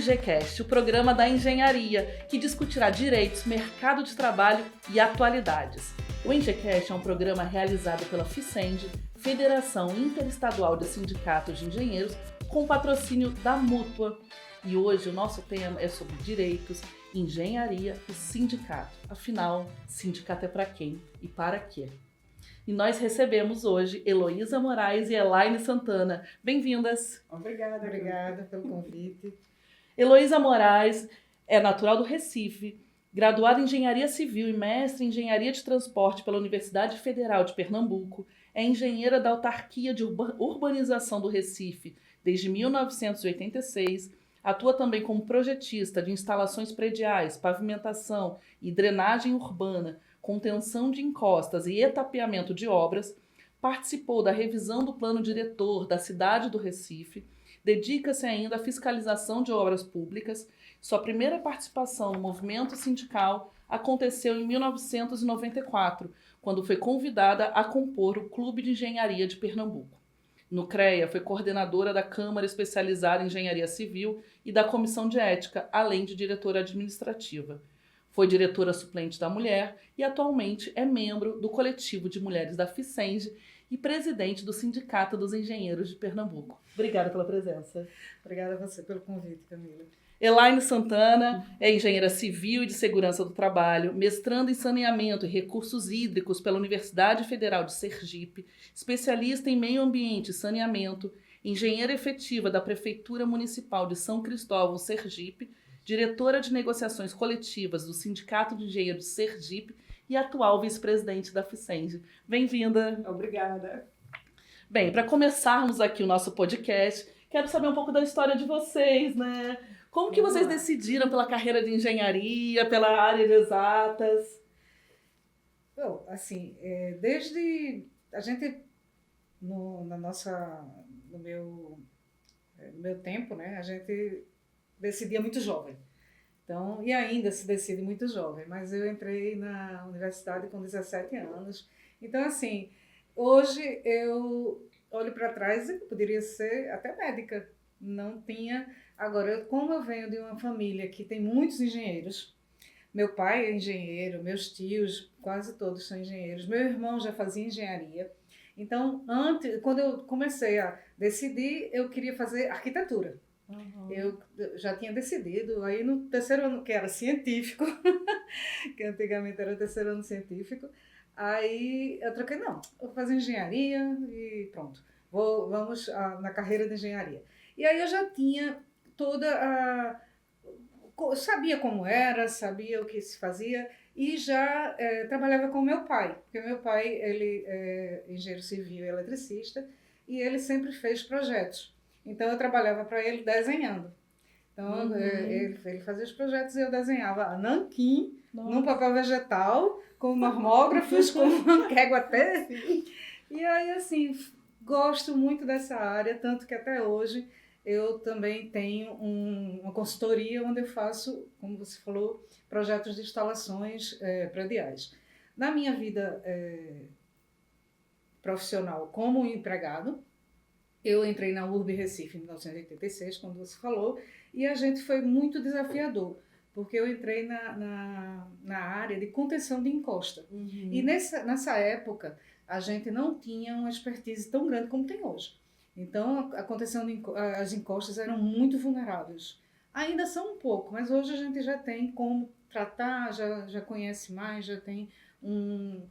ENGECast, o programa da engenharia, que discutirá direitos, mercado de trabalho e atualidades. O ENGECast é um programa realizado pela FICEND, Federação Interestadual de Sindicatos de Engenheiros, com patrocínio da Mútua. E hoje o nosso tema é sobre direitos, engenharia e sindicato. Afinal, sindicato é para quem e para quê? E nós recebemos hoje Heloísa Moraes e Elaine Santana. Bem-vindas! Obrigada pelo convite. Heloísa Moraes é natural do Recife, graduada em Engenharia Civil e mestre em Engenharia de Transporte pela Universidade Federal de Pernambuco. É engenheira da autarquia de urbanização do Recife desde 1986. Atua também como projetista de instalações prediais, pavimentação e drenagem urbana, contenção de encostas e etapeamento de obras. Participou da revisão do plano diretor da cidade do Recife. Dedica-se ainda à fiscalização de obras públicas. Sua primeira participação no movimento sindical aconteceu em 1994, quando foi convidada a compor o Clube de Engenharia de Pernambuco. No CREA, foi coordenadora da Câmara Especializada em Engenharia Civil e da Comissão de Ética, além de diretora administrativa. Foi diretora suplente da Mulher e atualmente é membro do coletivo de mulheres da FICEND e presidente do Sindicato dos Engenheiros de Pernambuco. Obrigada pela presença. Obrigada a você pelo convite, Camila. Elaine Santana é engenheira civil e de segurança do trabalho, mestranda em saneamento e recursos hídricos pela Universidade Federal de Sergipe, especialista em meio ambiente e saneamento, engenheira efetiva da Prefeitura Municipal de São Cristóvão, Sergipe, diretora de negociações coletivas do Sindicato de Engenheiros de Sergipe e atual vice-presidente da FICEND. Bem-vinda! Obrigada! Bem, para começarmos aqui o nosso podcast, quero saber um pouco da história de vocês, né? Como que vocês decidiram pela carreira de engenharia, pela área de exatas? Bom, assim, desde a gente, no meu tempo, né, a gente decidia muito jovem. Então, e ainda se decide muito jovem, mas eu entrei na universidade com 17 anos. Então, assim, hoje eu olho para trás e poderia ser até médica. Não tinha. Agora, como eu venho de uma família que tem muitos engenheiros, meu pai é engenheiro, meus tios, quase todos são engenheiros, meu irmão já fazia engenharia. Então, quando eu comecei a decidir, eu queria fazer arquitetura. Uhum. Eu já tinha decidido, aí no terceiro ano, que era científico, que antigamente era o terceiro ano científico, aí eu troquei, não, vou fazer engenharia e pronto, vamos na carreira de engenharia. E aí eu já tinha sabia como era, sabia o que se fazia e já trabalhava com meu pai, porque meu pai, ele é engenheiro civil e eletricista e ele sempre fez projetos. Então, eu trabalhava para ele desenhando. Então, ele fazia os projetos e eu desenhava nanquim, num papel vegetal, com normógrafos, com régua até. E aí, assim, gosto muito dessa área, tanto que até hoje eu também tenho uma consultoria onde eu faço, como você falou, projetos de instalações prediais. Na minha vida profissional como empregado, eu entrei na URB Recife em 1986, quando você falou, e a gente foi muito desafiador, porque eu entrei na área de contenção de encosta. Uhum. E nessa época, a gente não tinha uma expertise tão grande como tem hoje. Então, a contenção as encostas eram muito vulneráveis. Ainda são um pouco, mas hoje a gente já tem como tratar, já conhece mais, já tem um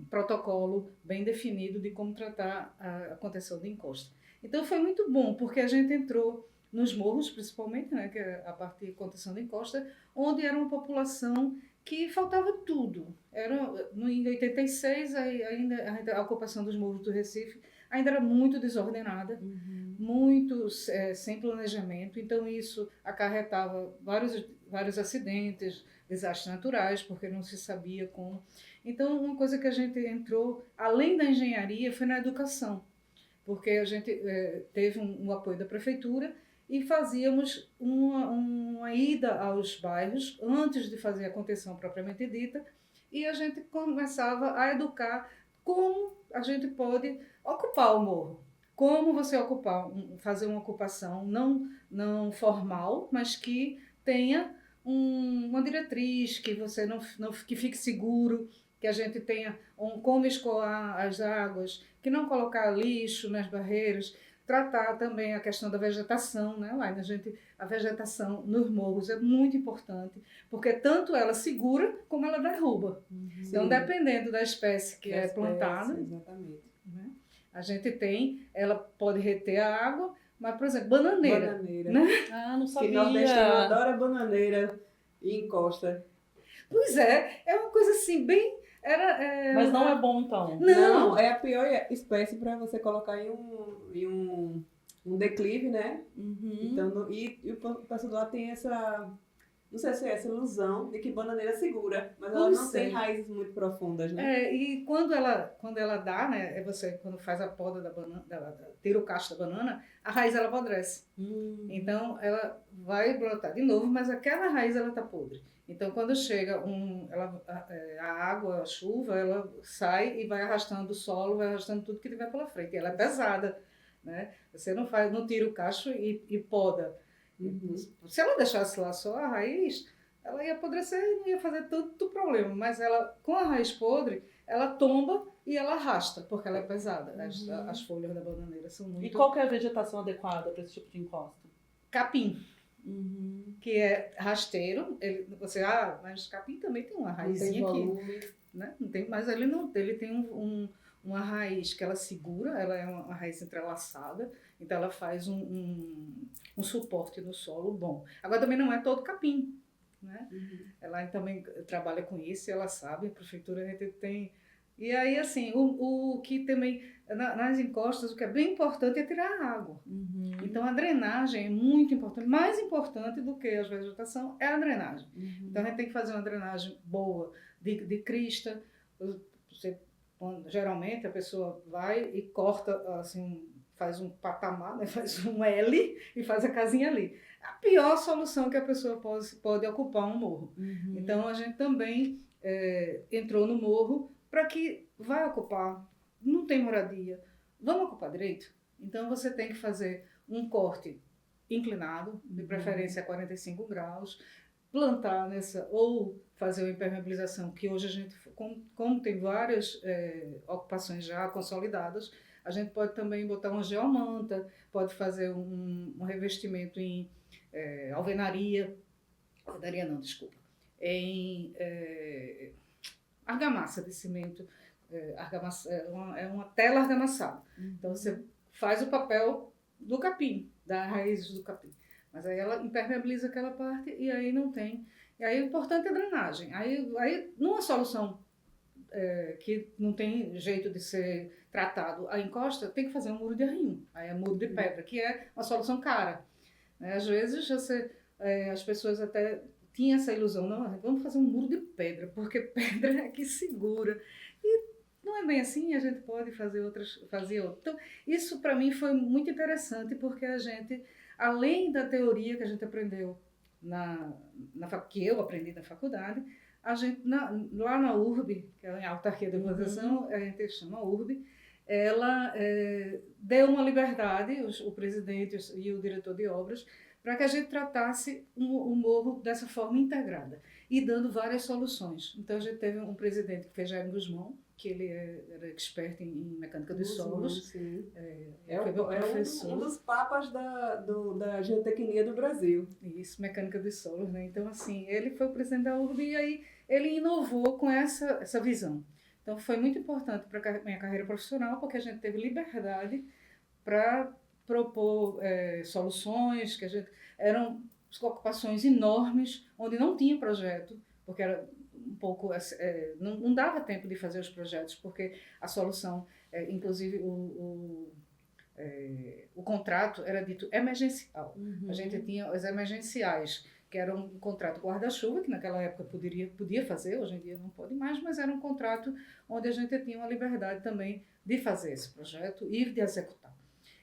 protocolo bem definido de como tratar a contenção de encosta. Então foi muito bom, porque a gente entrou nos morros, principalmente, né, que é a parte de contenção de encosta, onde era uma população que faltava tudo. Em 86, ainda a ocupação dos morros do Recife ainda era muito desordenada, muito sem planejamento, então isso acarretava vários acidentes, desastres naturais, porque não se sabia como. Então, uma coisa que a gente entrou, além da engenharia, foi na educação, porque a gente teve um apoio da prefeitura e fazíamos uma ida aos bairros, antes de fazer a contenção propriamente dita, e a gente começava a educar como a gente pode ocupar o morro. como você fazer uma ocupação não formal, mas que tenha uma diretriz, que você que fique seguro, que a gente tenha como escoar as águas, que não colocar lixo nas barreiras, tratar também a questão da vegetação, né? A vegetação nos morros é muito importante, porque tanto ela segura como ela derruba. Então, dependendo da espécie que é plantada, exatamente. Né? A gente ela pode reter a água, mas, por exemplo, bananeira. Né? Ah, não sabia. Que nordestino adora bananeira e encosta. Pois é uma coisa assim, bem... Mas não é bom, então? Não, é a pior espécie para você colocar em um declive, né? Então, e o pessoal lá tem essa... Não sei se é essa ilusão de que bananeira segura, mas ela não tem raízes muito profundas, né? E quando ela dá, né? Quando faz a poda da banana, tira o cacho da banana, a raiz ela apodrece. Então ela vai brotar de novo, mas aquela raiz ela tá podre. Então quando chega a água, a chuva, ela sai e vai arrastando o solo, vai arrastando tudo que tiver pela frente. E ela é pesada, né? Você não tira o cacho e poda. Se ela deixasse lá só a raiz, ela ia apodrecer e não ia fazer tanto problema. Mas ela, com a raiz podre, ela tomba e ela arrasta, porque ela é pesada. As folhas da bananeira são muito... E qual que é a vegetação adequada para esse tipo de encosta? Capim, que é rasteiro. Mas capim também tem uma raizinha aqui. Né? Não tem, mas ele tem uma raiz que ela segura, ela é uma raiz entrelaçada, então ela faz um suporte no solo bom. Agora também não é todo capim, né? Ela também trabalha com isso, ela sabe, a prefeitura a gente tem... E aí, assim, o que também, nas encostas, o que é bem importante é tirar a água. Então a drenagem é muito importante, mais importante do que a vegetação é a drenagem. Então a gente tem que fazer uma drenagem boa, de crista. Geralmente a pessoa vai e corta, assim, faz um patamar, né? Faz um L e faz a casinha ali. A pior solução que a pessoa pode ocupar um morro. Então a gente também entrou no morro para que vai ocupar, não tem moradia, vamos ocupar direito? Então você tem que fazer um corte inclinado, de preferência a 45 graus, plantar ou fazer uma impermeabilização, que hoje a gente, como tem várias ocupações já consolidadas, a gente pode também botar uma geomanta, pode fazer um revestimento em alvenaria não, desculpa, em argamassa de cimento, é uma tela argamassada. Então você faz o papel do capim, das raízes do capim. Mas aí ela impermeabiliza aquela parte e aí não tem. E aí o importante é a drenagem. Aí numa solução que não tem jeito de ser tratado a encosta, tem que fazer um muro de arrimo. Aí é muro de pedra, que é uma solução cara. Às vezes as pessoas até tinham essa ilusão, não, vamos fazer um muro de pedra, porque pedra é que segura. E não é bem assim, a gente pode fazer outras. Então, isso para mim foi muito interessante, porque a gente, além da teoria que a gente aprendeu, que eu aprendi na faculdade, a gente, lá na URB, que é a Autarquia de Urbanização, a gente chama URB, ela deu uma liberdade, o presidente e o diretor de obras, para que a gente tratasse o morro dessa forma integrada e dando várias soluções. Então a gente teve um presidente que fez Jair Guzmão, que ele era expert em mecânica de solos. Sim. Um dos papas da geotecnia do Brasil. Isso, mecânica de solos, né? Então, assim, ele foi o presidente da URB e aí ele inovou com essa visão. Então, foi muito importante para a minha carreira profissional, porque a gente teve liberdade para propor soluções, eram ocupações enormes, onde não tinha projeto, porque era um pouco não dava tempo de fazer os projetos, porque a solução, inclusive o contrato era dito emergencial. A gente tinha os emergenciais, que era um contrato guarda-chuva, que naquela época podia fazer, hoje em dia não pode mais, mas era um contrato onde a gente tinha uma liberdade também de fazer esse projeto e de executar.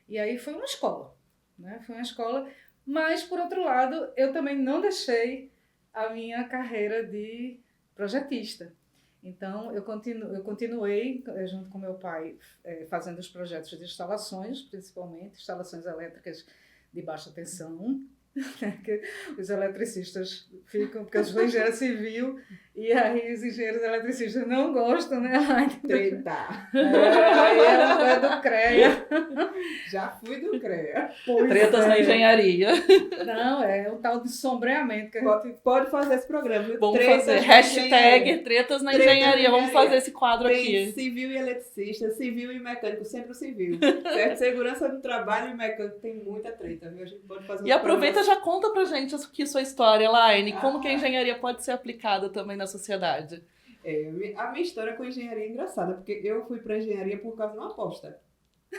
E aí foi uma escola, né? Foi uma escola, mas, por outro lado, eu também não deixei a minha carreira de projetista. Então, eu continuei, junto com meu pai, fazendo os projetos de instalações, principalmente, instalações elétricas de baixa tensão, né, que os eletricistas ficam, porque eu sou engenheira civil, e aí os engenheiros eletricistas não gostam, né? Treta. Aí é do CREA. Já fui do CREA. Tretas na engenharia. Não, é o tal de sombreamento que a gente... Pode fazer esse programa. Viu? Vamos Tretas fazer na hashtag engenharia. tretas na Tretas na engenharia. Vamos engenharia. fazer esse quadro Tem aqui. civil e eletricista, civil e mecânico, sempre o civil. Certo? Segurança do trabalho e mecânico tem muita treta, viu? A gente pode fazer E aproveita e já conta pra gente aqui sua história, Elaine. Como que a engenharia pode ser aplicada também na sociedade? A minha história com engenharia é engraçada, porque eu fui para engenharia por causa de uma aposta.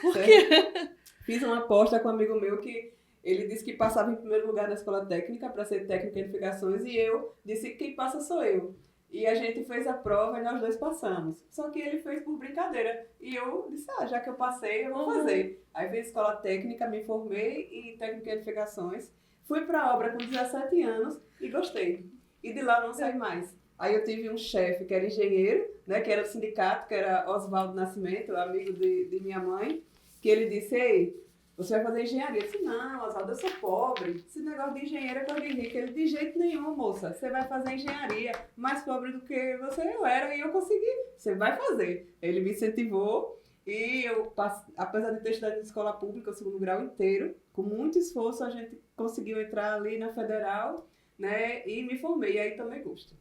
Por certo? quê? Fiz uma aposta com um amigo meu que ele disse que passava em primeiro lugar na escola técnica para ser técnico em edificações e eu disse que quem passa sou eu. E a gente fez a prova e nós dois passamos. Só que ele fez por brincadeira. E eu disse, já que eu passei, eu vou fazer. Aí fiz escola técnica, me formei em técnico em edificações. Fui para a obra com 17 anos e gostei. E de lá eu não saí mais. Aí eu tive um chefe que era engenheiro, né, que era do sindicato, que era Oswaldo Nascimento, amigo de minha mãe, que ele disse, ei, você vai fazer engenharia? Eu disse, não, Oswaldo, eu sou pobre. Esse negócio de engenheiro é coisa de rico. Ele, de jeito nenhum, moça. Você vai fazer engenharia. Mais pobre do que você eu era e eu consegui. Você vai fazer. Ele me incentivou e eu, apesar de ter estudado em escola pública, o segundo grau inteiro, com muito esforço a gente conseguiu entrar ali na Federal, né, e me formei. E aí tomei gosto.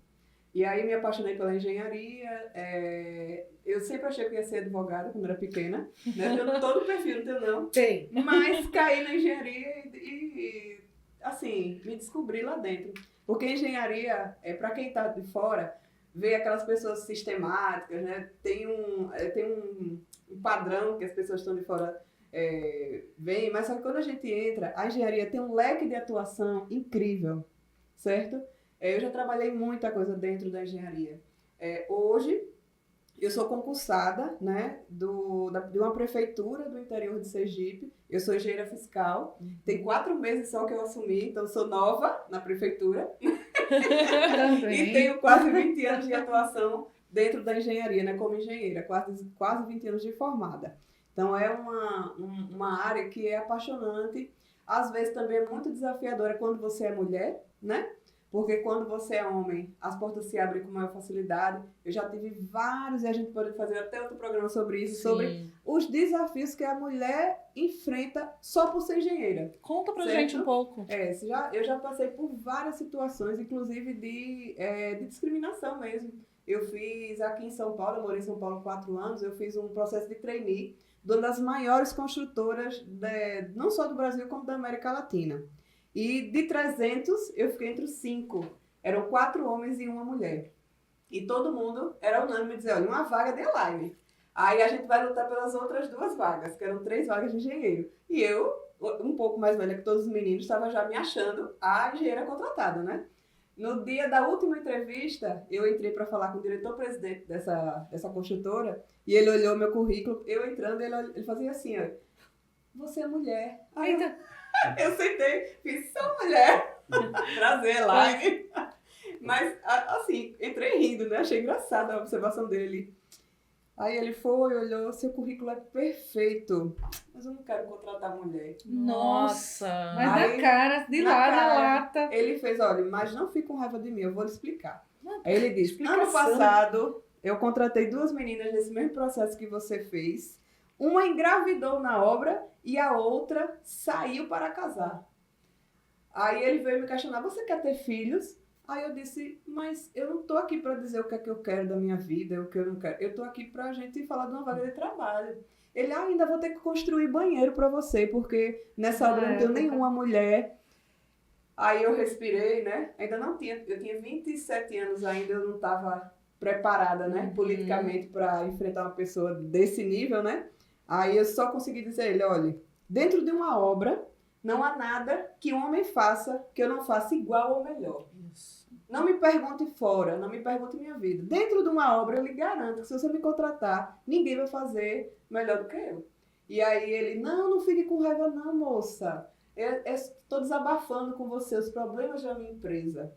E aí me apaixonei pela engenharia. Eu sempre achei que ia ser advogada quando era pequena. Né? Tenho todo o perfil, não tenho não. Tem. Mas caí na engenharia e, assim, me descobri lá dentro. Porque engenharia, para quem está de fora, vê aquelas pessoas sistemáticas, né? Tem um padrão que as pessoas estão de fora veem, mas só que quando a gente entra, a engenharia tem um leque de atuação incrível, certo? Eu já trabalhei muita coisa dentro da engenharia. Hoje, eu sou concursada, né, de uma prefeitura do interior de Sergipe. Eu sou engenheira fiscal. Tem 4 meses só que eu assumi, então sou nova na prefeitura. E tenho quase 20 anos de atuação dentro da engenharia, né, como engenheira. Quase 20 anos de formada. Então, é uma área que é apaixonante. Às vezes também é muito desafiadora quando você é mulher, né? Porque quando você é homem, as portas se abrem com maior facilidade. Eu já tive vários, e a gente pode fazer até outro programa sobre isso, sobre os desafios que a mulher enfrenta só por ser engenheira. Conta pra certo? gente um pouco. Eu já passei por várias situações, inclusive de discriminação mesmo. Eu fiz aqui em São Paulo, eu morei em São Paulo 4 anos, eu fiz um processo de trainee de uma das maiores construtoras, não só do Brasil, como da América Latina. E de 300, eu fiquei entre os 5. Eram 4 homens e 1 mulher. E todo mundo era unânime dizer, olha, uma vaga de Elaine. Aí a gente vai lutar pelas outras 2 vagas, que eram 3 vagas de engenheiro. E eu, um pouco mais velha que todos os meninos, estava já me achando a engenheira contratada, né? No dia da última entrevista, eu entrei para falar com o diretor-presidente dessa construtora, e ele olhou meu currículo, eu entrando, ele fazia assim, ó, você é mulher. Aí eu sentei, fiz, sou mulher, prazer lá. Mas, assim, entrei rindo, né? Achei engraçada a observação dele. Aí ele foi, olhou, seu currículo é perfeito, mas eu não quero contratar mulher. Nossa! Mas aí, na cara, de lá, na lata. Ele fez, olha, mas não fique com raiva de mim, eu vou lhe explicar. Aí ele disse, Explicação. ano passado, eu contratei 2 meninas nesse mesmo processo que você fez. Uma engravidou na obra e a outra saiu para casar. Aí ele veio me questionar, você quer ter filhos? Aí eu disse, mas eu não estou aqui para dizer o que é que eu quero da minha vida, o que eu não quero. Eu estou aqui para a gente falar de uma vaga de trabalho. Ele, ainda vou ter que construir banheiro para você, porque nessa obra eu não tenho nenhuma mulher. Aí eu respirei, né? Ainda não tinha, eu tinha 27 anos ainda, eu não estava preparada, né, politicamente para enfrentar uma pessoa desse nível, né? Aí eu só consegui dizer a ele, olha, dentro de uma obra, não há nada que um homem faça que eu não faça igual ou melhor. Isso. Não me pergunte fora, não me pergunte minha vida. Dentro de uma obra, eu lhe garanto que se você me contratar, ninguém vai fazer melhor do que eu. E aí ele, não fique com raiva não, moça. Eu estou desabafando com você os problemas da minha empresa.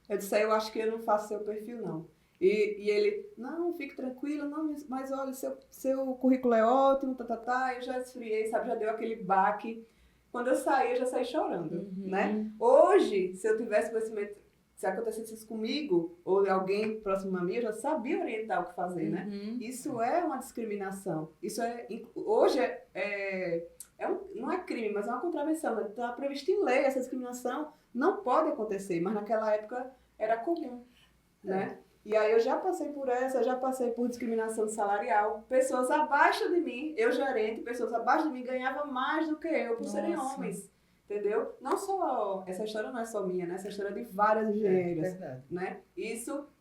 Eu disse, eu acho que eu não faço seu perfil, não. E ele, não, fique tranquila, não, mas olha, seu currículo é ótimo, eu já esfriei, sabe, já deu aquele baque. Quando eu saí, eu já saí chorando, né? Hoje, se eu tivesse conhecimento, se acontecesse isso comigo, ou alguém próximo a mim, eu já sabia orientar o que fazer, né? Isso é uma discriminação. Isso hoje não é crime, mas é uma contravenção. Está previsto em lei, essa discriminação não pode acontecer, mas naquela época era comum, né? E aí eu já passei por essa, já passei por discriminação salarial. Pessoas abaixo de mim, eu gerente, pessoas abaixo de mim ganhavam mais do que eu por serem homens. Entendeu? Não só, essa história não é só minha, né? Essa história é de várias engenheiras, né?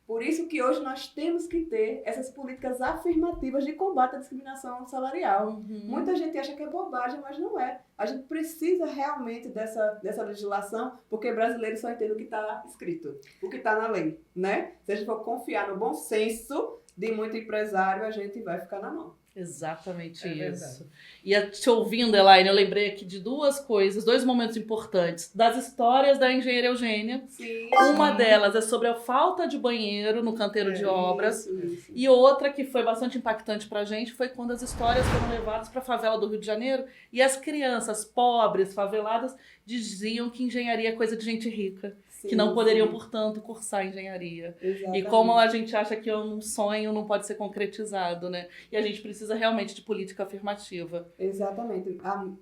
Por isso que hoje nós temos que ter essas políticas afirmativas de combate à discriminação salarial. Muita gente acha que é bobagem, mas não é. A gente precisa realmente dessa legislação, porque brasileiro só entende o que está escrito, o que está na lei, né? Se a gente for confiar no bom senso de muito empresário, a gente vai ficar na mão. Exatamente isso. E te ouvindo, Elaine, eu lembrei aqui de duas coisas, dois momentos importantes. Das histórias da engenheira Eugênia. Sim. Uma delas é sobre a falta de banheiro no canteiro de obras. Isso. E outra que foi bastante impactante pra gente foi quando as histórias foram levadas pra favela do Rio de Janeiro e as crianças pobres, faveladas, diziam que engenharia é coisa de gente rica. Que não poderiam, portanto, cursar engenharia. Exatamente. E como a gente acha que um sonho não pode ser concretizado, né? E a gente precisa realmente de política afirmativa. Exatamente.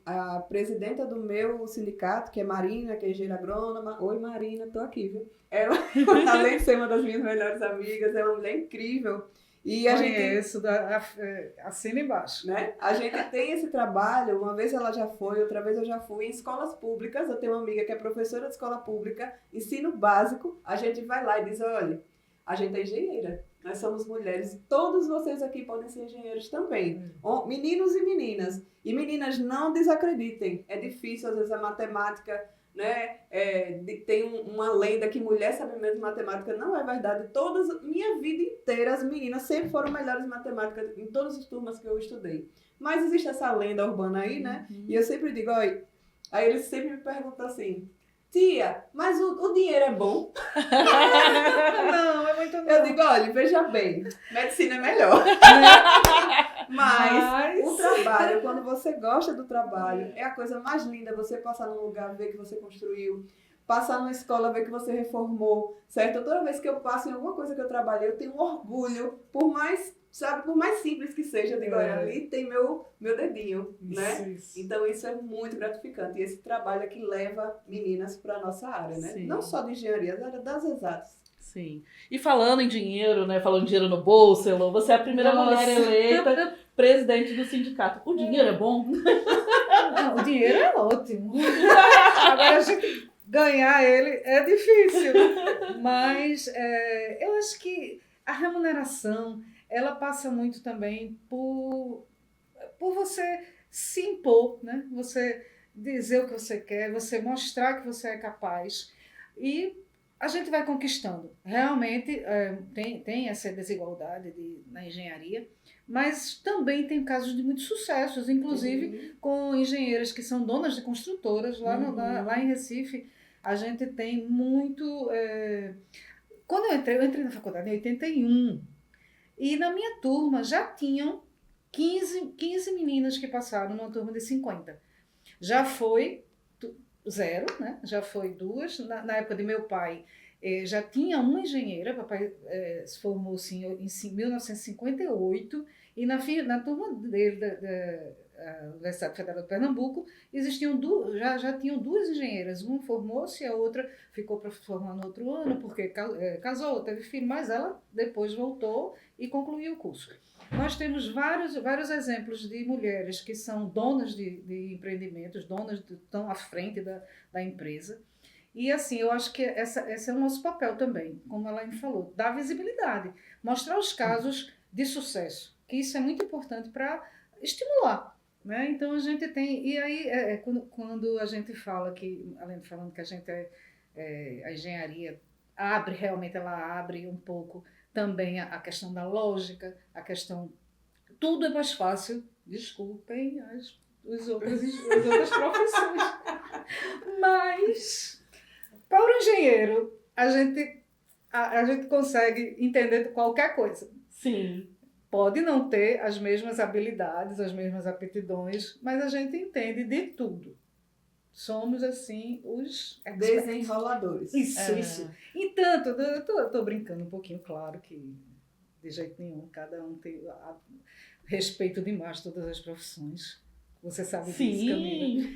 A presidenta do meu sindicato, que é Marina, que é engenheira agrônoma. Oi, Marina, tô aqui, viu? Ela, além de ser uma das minhas melhores amigas, é uma mulher incrível. E a gente assina embaixo. Né? A gente tem esse trabalho, uma vez ela já foi, outra vez eu já fui, em escolas públicas. Eu tenho uma amiga que é professora de escola pública, ensino básico. A gente vai lá e diz, olha, a gente é engenheira, nós somos mulheres e todos vocês aqui podem ser engenheiros também. Meninos e meninas. E meninas, não desacreditem. É difícil, às vezes, a matemática... Né? Tem uma lenda que mulher sabe mesmo matemática, não é verdade. Minha vida inteira as meninas sempre foram melhores em matemática em todas as turmas que eu estudei, mas existe essa lenda urbana aí, né? E eu sempre digo, olha, aí eles sempre me perguntam assim, tia, mas o dinheiro é bom? Não, é muito não. Eu digo, olha, veja bem, medicina é melhor. Mas o trabalho, quando você gosta do trabalho, é a coisa mais linda. Você passar num lugar, ver que você construiu, passar numa escola, ver que você reformou, certo? Toda vez que eu passo em alguma coisa que eu trabalhei, eu tenho um orgulho, por mais simples que seja, eu digo, olha, ali tem meu dedinho, né? Isso. Então isso é muito gratificante. E esse trabalho é que leva meninas para a nossa área, né? Sim. Não só de engenharia, das exatas. Sim. E falando em dinheiro, né? Falando em dinheiro no bolso, Elô, você é a primeira mulher eleita presidente do sindicato. O dinheiro é bom? Não, o dinheiro é ótimo. Agora a gente ganhar ele é difícil. Mas eu acho que a remuneração, ela passa muito também por você se impor, né? Você dizer o que você quer, você mostrar que você é capaz. E a gente vai conquistando. Realmente tem essa desigualdade na engenharia, mas também tem casos de muitos sucessos, inclusive com engenheiras que são donas de construtoras. Lá em Recife, a gente tem muito... Quando eu entrei na faculdade em 81, e na minha turma já tinham 15 meninas que passaram numa turma de 50. Já foi 0, né? Já foi 2. Na época de meu pai, já tinha uma engenheira. Papai se formou-se em 1958, e na turma dele, da Universidade Federal de Pernambuco, já tinham 2 engenheiras. Uma formou-se, a outra ficou para formar no outro ano, porque casou, teve filho, mas ela depois voltou e concluiu o curso. Nós temos vários exemplos de mulheres que são donas de empreendimentos, estão à frente da empresa. E assim, eu acho que esse é o nosso papel também, como a Elaine falou, dar visibilidade, mostrar os casos de sucesso, que isso é muito importante para estimular, né? Então a gente tem, e aí quando a gente fala que, além de falando que a gente a engenharia realmente ela abre um pouco também a questão da lógica, a questão... Tudo é mais fácil, desculpem as outras profissões, mas para o engenheiro, a gente a gente consegue entender qualquer coisa. Sim. Pode não ter as mesmas habilidades, as mesmas aptidões, mas a gente entende de tudo. Somos, assim, os experts. Desenroladores. Isso. Entanto, eu tô brincando um pouquinho, claro que de jeito nenhum, cada um tem respeito demais todas as profissões. Você sabe disso, Camila.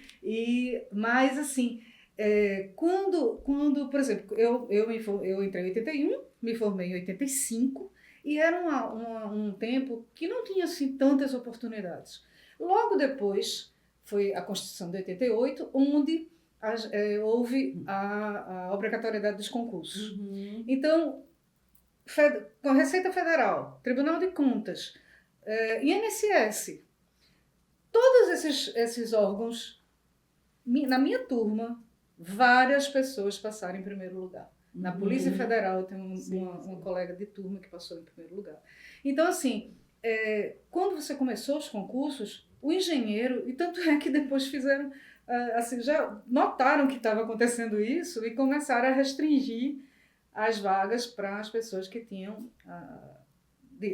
Mas, assim, quando, por exemplo, eu entrei em 81, me formei em 85, e era um tempo que não tinha assim, tantas oportunidades. Logo depois, foi a Constituição de 88, onde houve a obrigatoriedade dos concursos. Uhum. Então, com a Receita Federal, Tribunal de Contas, INSS, todos esses órgãos, na minha turma, várias pessoas passaram em primeiro lugar. Na Polícia Federal tem uma colega de turma que passou em primeiro lugar. Então, assim, quando você começou os concursos, o engenheiro, e tanto é que depois fizeram, assim, já notaram que estava acontecendo isso e começaram a restringir as vagas para as pessoas que tinham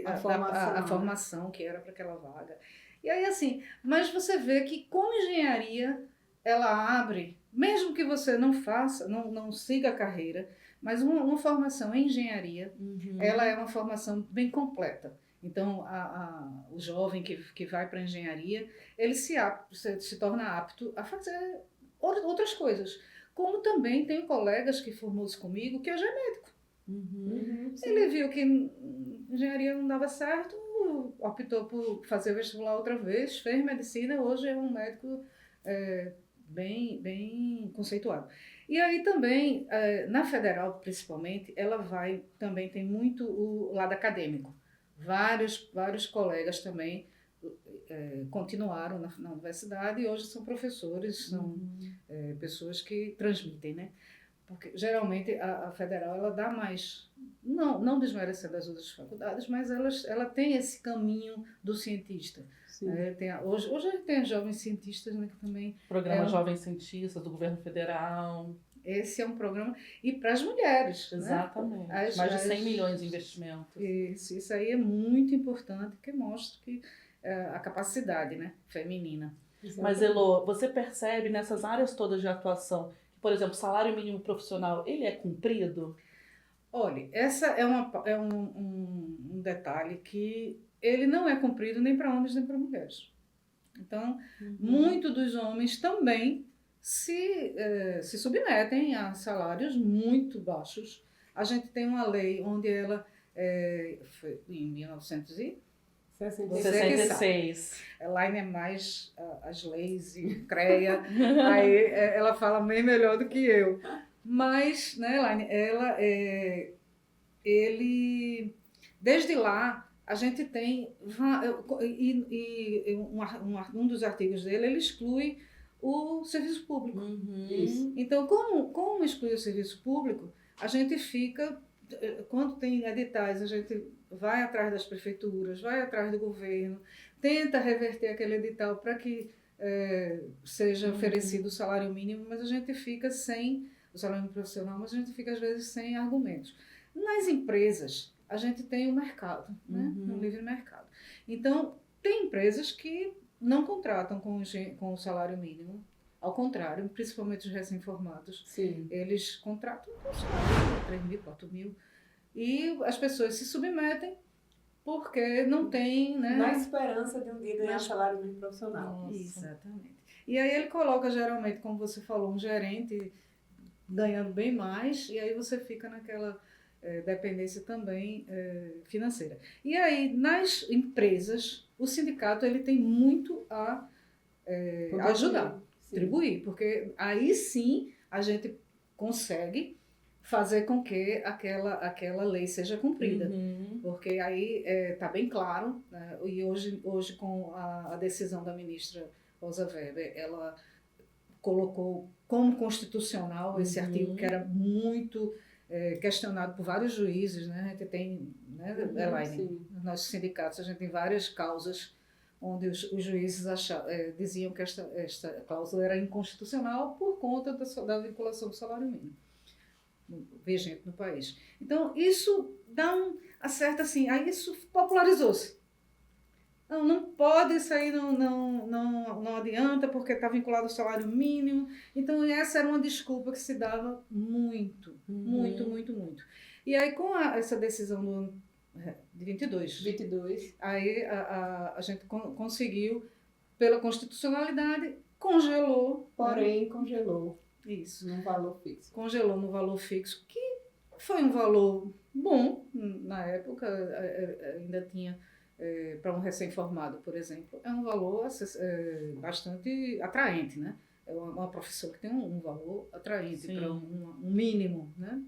a formação que era para aquela vaga. E aí, assim, mas você vê que com engenharia, ela abre, mesmo que você não faça, não siga a carreira, mas uma formação em engenharia, ela é uma formação bem completa. Então, o jovem que vai para a engenharia, ele se torna apto a fazer outras coisas. Como também tem colegas que formou-se comigo, que hoje é médico. Ele viu que engenharia não dava certo, optou por fazer o vestibular outra vez, fez medicina, hoje é um médico bem conceituado. E aí também, na federal principalmente, também tem muito o lado acadêmico. Vários colegas também continuaram na universidade e hoje são professores, são pessoas que transmitem, né? Porque geralmente a federal ela dá mais, não desmerecendo as outras faculdades, mas ela tem esse caminho do cientista. Hoje tem jovens cientistas, né, que também... Programa Jovens Cientistas do governo federal. Esse é um programa... E para as mulheres. Exatamente. Né? Mais de 100 milhões de investimentos. Isso aí é muito importante, porque mostra que a capacidade, né, feminina. Exatamente. Mas, Elô, você percebe nessas áreas todas de atuação que, por exemplo, o salário mínimo profissional, ele é cumprido? Olha, essa é um detalhe que ele não é cumprido nem para homens nem para mulheres. Então, muitos dos homens também se submetem a salários muito baixos. A gente tem uma lei onde ela, foi em 1966. Elaine é mais as leis e CREA, aí ela fala bem melhor do que eu. Mas, né, Elaine, ele, desde lá, a gente tem, um dos artigos dele, ele exclui o serviço público. Então, como exclui o serviço público, a gente fica, quando tem editais, a gente vai atrás das prefeituras, vai atrás do governo, tenta reverter aquele edital para que seja oferecido o salário mínimo, mas a gente fica sem o salário mínimo profissional, mas a gente fica às vezes sem argumentos. Nas empresas, a gente tem o mercado, né? No livre mercado. Então, tem empresas que não contratam com o salário mínimo, ao contrário, principalmente os recém-formados, eles contratam com salário 3 mil, 4 mil, e as pessoas se submetem porque não tem, né? Na esperança de um dia ganhar salário mínimo profissional. Nossa. Exatamente. E aí ele coloca, geralmente, como você falou, um gerente ganhando bem mais, e aí você fica naquela dependência também financeira. E aí, nas empresas, o sindicato ele tem muito a ajudar, contribuir, porque aí sim a gente consegue fazer com que aquela lei seja cumprida. Porque aí está bem claro, né? E hoje com a decisão da ministra Rosa Weber, ela colocou como constitucional esse artigo que era muito questionado por vários juízes, né? A gente tem, né, Elaine, nos nossos sindicatos, a gente tem várias causas onde os juízes diziam que esta cláusula era inconstitucional por conta da vinculação do salário mínimo. vigente no país. Então, isso dá uma certa, assim, aí isso popularizou-se. Não pode, isso aí não adianta, porque está vinculado ao salário mínimo. Então, essa era uma desculpa que se dava muito, muito. E aí, com essa decisão do ano de 22, aí a gente conseguiu, pela constitucionalidade, congelou. Porém, congelou. Isso. No valor fixo. Congelou no valor fixo, que foi um valor bom na época, ainda tinha, para um recém-formado, por exemplo, é um valor bastante atraente, né? É uma profissão que tem um valor atraente para um mínimo, né?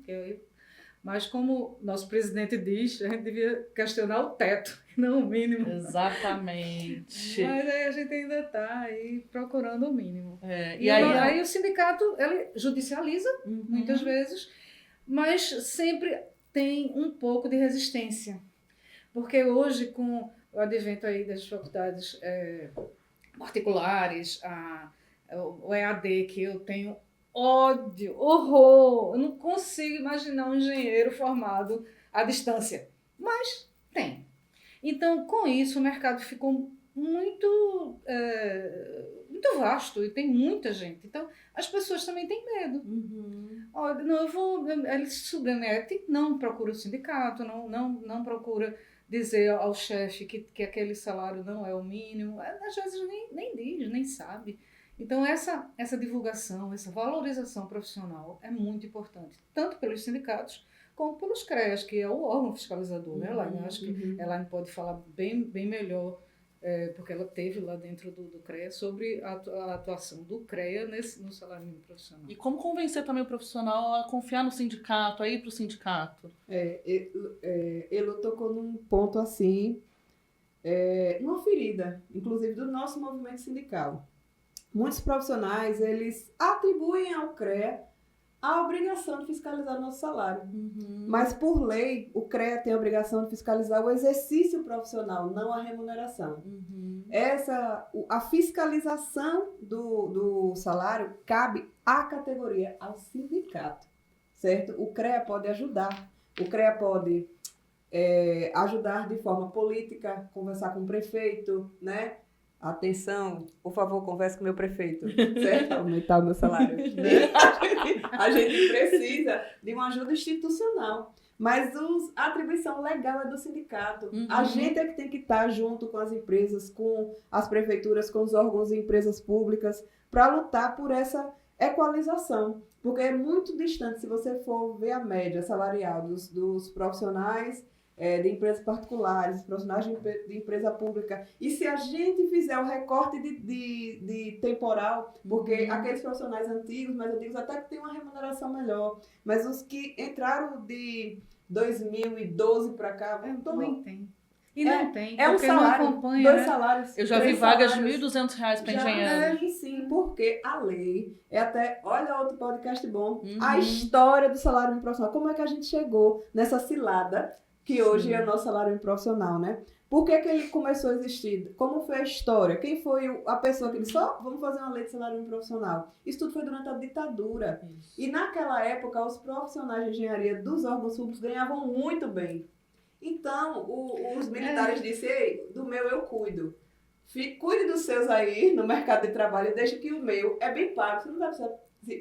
Mas como nosso presidente diz, a gente devia questionar o teto, não o mínimo. Exatamente. Mas aí a gente ainda está aí procurando o mínimo. E aí o sindicato ele judicializa muitas vezes, mas sempre tem um pouco de resistência. Porque hoje, com o advento aí das faculdades particulares, o EAD, que eu tenho ódio, horror, eu não consigo imaginar um engenheiro formado à distância, mas tem. Então, com isso, o mercado ficou muito vasto e tem muita gente. Então, as pessoas também têm medo. Olha, ele se submete, não procura o sindicato, não procura dizer ao chefe que aquele salário não é o mínimo. Às vezes nem diz, nem sabe. Então, essa divulgação, essa valorização profissional é muito importante, tanto pelos sindicatos como pelos CREAs, que é o órgão fiscalizador, né, Elaine? Eu acho que a Elaine pode falar bem melhor, porque ela teve lá dentro do CREA, sobre a atuação do CREA no salário mínimo profissional. E como convencer também o profissional a confiar no sindicato, a ir para o sindicato? Ele tocou num ponto assim, uma ferida, inclusive do nosso movimento sindical. Muitos profissionais, eles atribuem ao CREA a obrigação de fiscalizar o nosso salário. Mas, por lei, o CREA tem a obrigação de fiscalizar o exercício profissional, não a remuneração. A fiscalização do salário cabe à categoria, ao sindicato, certo? O CREA pode ajudar. O CREA pode ajudar de forma política, conversar com o prefeito, né? Atenção, por favor, converse com o meu prefeito, certo? Aumentar o meu salário. Né? A gente precisa de uma ajuda institucional, mas a atribuição legal é do sindicato. A gente é que tem que estar junto com as empresas, com as prefeituras, com os órgãos e empresas públicas, para lutar por essa equalização, porque é muito distante, se você for ver a média salarial dos profissionais de empresas particulares, profissionais de empresa pública. E se a gente fizer o recorte de temporal, porque aqueles profissionais antigos, mais antigos, até que têm uma remuneração melhor, mas os que entraram de 2012 para cá, também tem. E não tem, um salário, não acompanha, 2 salários. Eu já vi vagas de R$ 1.200 para engenheiro. Sim, porque a lei olha outro podcast bom, a história do salário mínimo profissional, como é que a gente chegou nessa cilada que hoje é o nosso salário mínimo profissional, né? Por que ele começou a existir? Como foi a história? Quem foi a pessoa que disse, vamos fazer uma lei de salário mínimo profissional? Isso tudo foi durante a ditadura. E naquela época, os profissionais de engenharia dos órgãos públicos ganhavam muito bem. Então, os militares disseram, ei, do meu eu cuido. Cuide dos seus aí no mercado de trabalho e deixa que o meu é bem pago. Você não vai precisar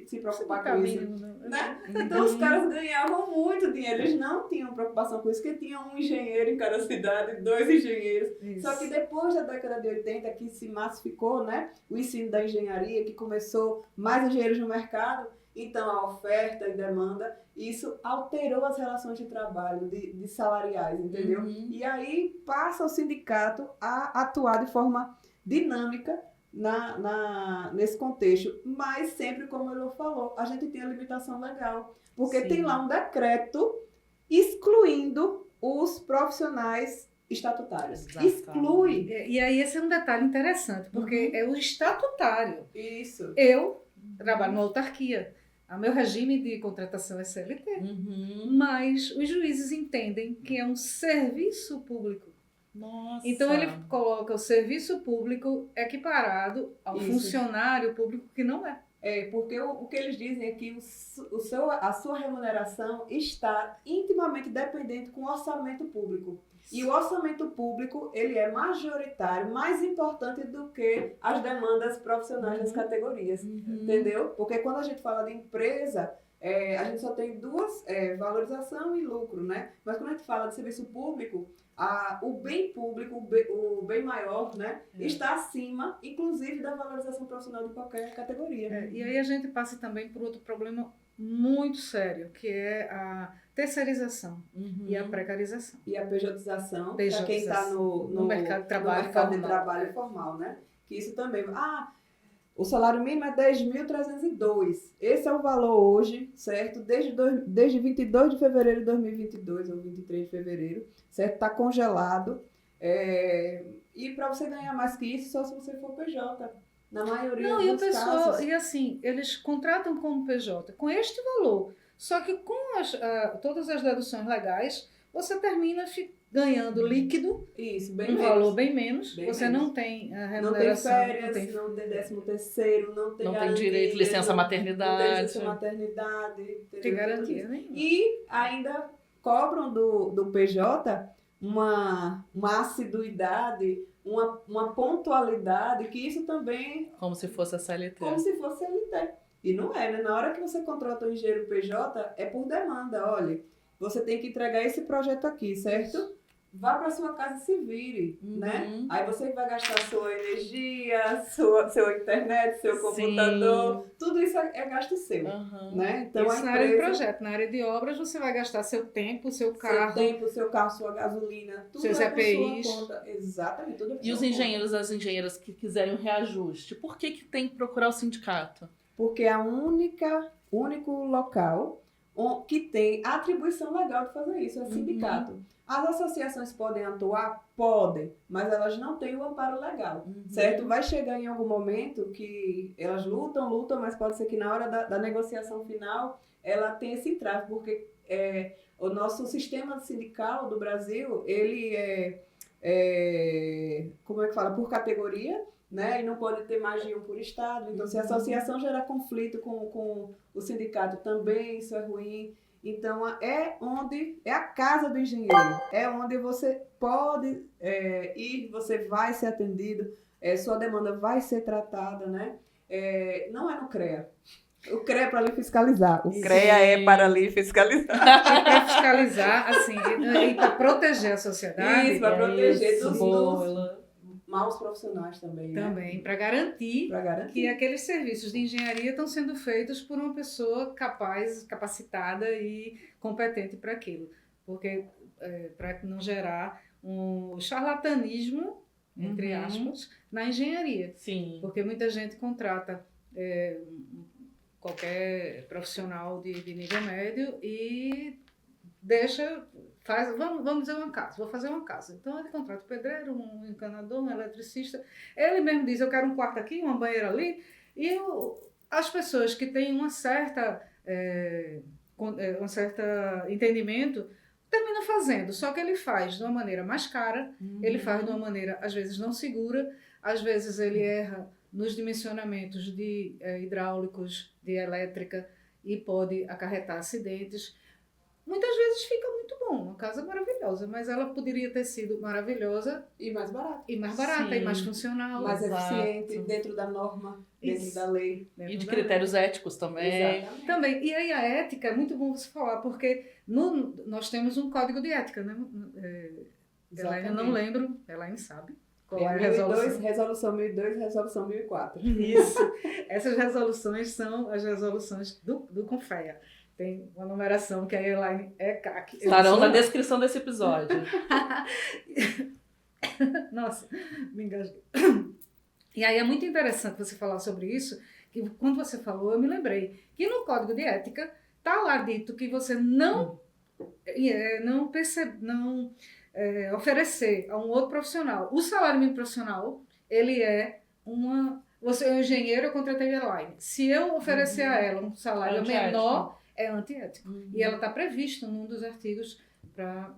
se preocupar com isso, né? Então os caras ganhavam muito dinheiro, eles não tinham preocupação com isso, porque tinha um engenheiro em cada cidade, 2 engenheiros. Isso. Só que depois da década de 80, que se massificou, né, o ensino da engenharia, que começou mais engenheiros no mercado, então a oferta e demanda, isso alterou as relações de trabalho, de salariais, entendeu? E aí passa o sindicato a atuar de forma dinâmica nesse contexto, mas sempre, como ele falou, a gente tem a limitação legal, porque tem lá um decreto excluindo os profissionais estatutários. Exatamente. Exclui. E aí esse é um detalhe interessante, porque é o estatutário. Isso. Eu trabalho numa autarquia, o meu regime de contratação é CLT, mas os juízes entendem que é um serviço público. Nossa. Então ele coloca o serviço público equiparado ao funcionário público que não é. Porque o que eles dizem é que a sua remuneração está intimamente dependente com o orçamento público. E o orçamento público, ele é majoritário, mais importante do que as demandas profissionais das categorias, entendeu? Porque quando a gente fala de empresa, a gente só tem duas, valorização e lucro, né? Mas quando a gente fala de serviço público, o bem público, o bem maior, né, está acima, inclusive, da valorização profissional de qualquer categoria. E aí a gente passa também por outro problema muito sério, que é a terceirização e a precarização. E a pejotização, para quem está no mercado de trabalho, trabalho formal, né? Que isso também... o salário mínimo é 10.302. Esse é o valor hoje, certo? Desde 22 de fevereiro de 2022, ou 23 de fevereiro, certo? Está congelado. E para você ganhar mais que isso, só se você for PJ. Na maioria dos casos. E assim, eles contratam como PJ com este valor. Só que com todas as deduções legais, você termina ganhando líquido, valor bem menos. Você não tem a remuneração. Não tem férias, não tem 13º, não tem direito de licença maternidade. Não tem licença maternidade. Tem garantia nenhuma. E ainda cobram do PJ uma assiduidade, uma pontualidade, que isso também... Como se fosse a CLT. Como se fosse a CLT. E não é, né? Na hora que você contrata um engenheiro PJ, é por demanda. Olha, você tem que entregar esse projeto aqui, certo? Vá para sua casa e se vire, né? Aí você vai gastar sua energia, sua internet, seu computador. Tudo isso é gasto seu, né? Então, isso na área de projeto. Na área de obras, você vai gastar seu tempo, seu carro. Seu carro, sua gasolina. Tudo seus EPIs. Sua conta. Exatamente. Tudo E os engenheiros, as engenheiras que quiserem um reajuste, por que tem que procurar o sindicato? Porque é o único local que tem atribuição legal de fazer isso, é sindicato. As associações podem atuar? Podem, mas elas não têm o amparo legal, certo? Vai chegar em algum momento que elas lutam, mas pode ser que na hora da negociação final ela tenha esse entrave, porque o nosso sistema sindical do Brasil, ele como é que fala? Por categoria, né? E não pode ter mais de um por estado. Então, se a associação gerar conflito com o sindicato também, isso é ruim. Então, é a casa do engenheiro, é onde você pode ir, você vai ser atendido, sua demanda vai ser tratada, né? Não é no CREA. O CREA é para ali fiscalizar. O CREA é para ali fiscalizar. Para fiscalizar, assim, e para proteger a sociedade. Isso, para proteger dos maus profissionais também. Também, para garantir que aqueles serviços de engenharia estão sendo feitos por uma pessoa capacitada e competente para aquilo. Porque, para não gerar um charlatanismo, entre aspas, na engenharia. Sim. Porque muita gente contrata qualquer profissional de nível médio e vamos dizer uma casa, vou fazer uma casa. Então ele contrata um pedreiro, um encanador, um eletricista. Ele mesmo diz, eu quero um quarto aqui, uma banheira ali. E as pessoas que têm um certo entendimento terminam fazendo. Só que ele faz de uma maneira mais cara, ele faz de uma maneira, às vezes, não segura, às vezes ele erra nos dimensionamentos de hidráulicos, de elétrica, e pode acarretar acidentes. Muitas vezes fica muito bom, uma casa maravilhosa, mas ela poderia ter sido maravilhosa e mais barata. E mais funcional. Mais eficiente, dentro da norma, dentro da lei. E de critérios éticos também. Exatamente. Também. E aí a ética é muito bom você falar, porque nós temos um código de ética, né? Elaine, eu não lembro, Elaine sabe. Qual é a resolução? Resolução 1002, resolução 1004. Isso. Essas resoluções são as resoluções do CONFEA. Tem uma numeração que a Elaine é CAC. Estarão na descrição desse episódio. Nossa, me engasguei. E aí é muito interessante você falar sobre isso, que quando você falou, eu me lembrei que no Código de Ética está lá dito que você não oferecer a um outro profissional. O salário mínimo profissional, ele é você é um engenheiro, eu contratei a Elaine. Se eu oferecer a ela um salário menor, é antiético. E ela está prevista num dos artigos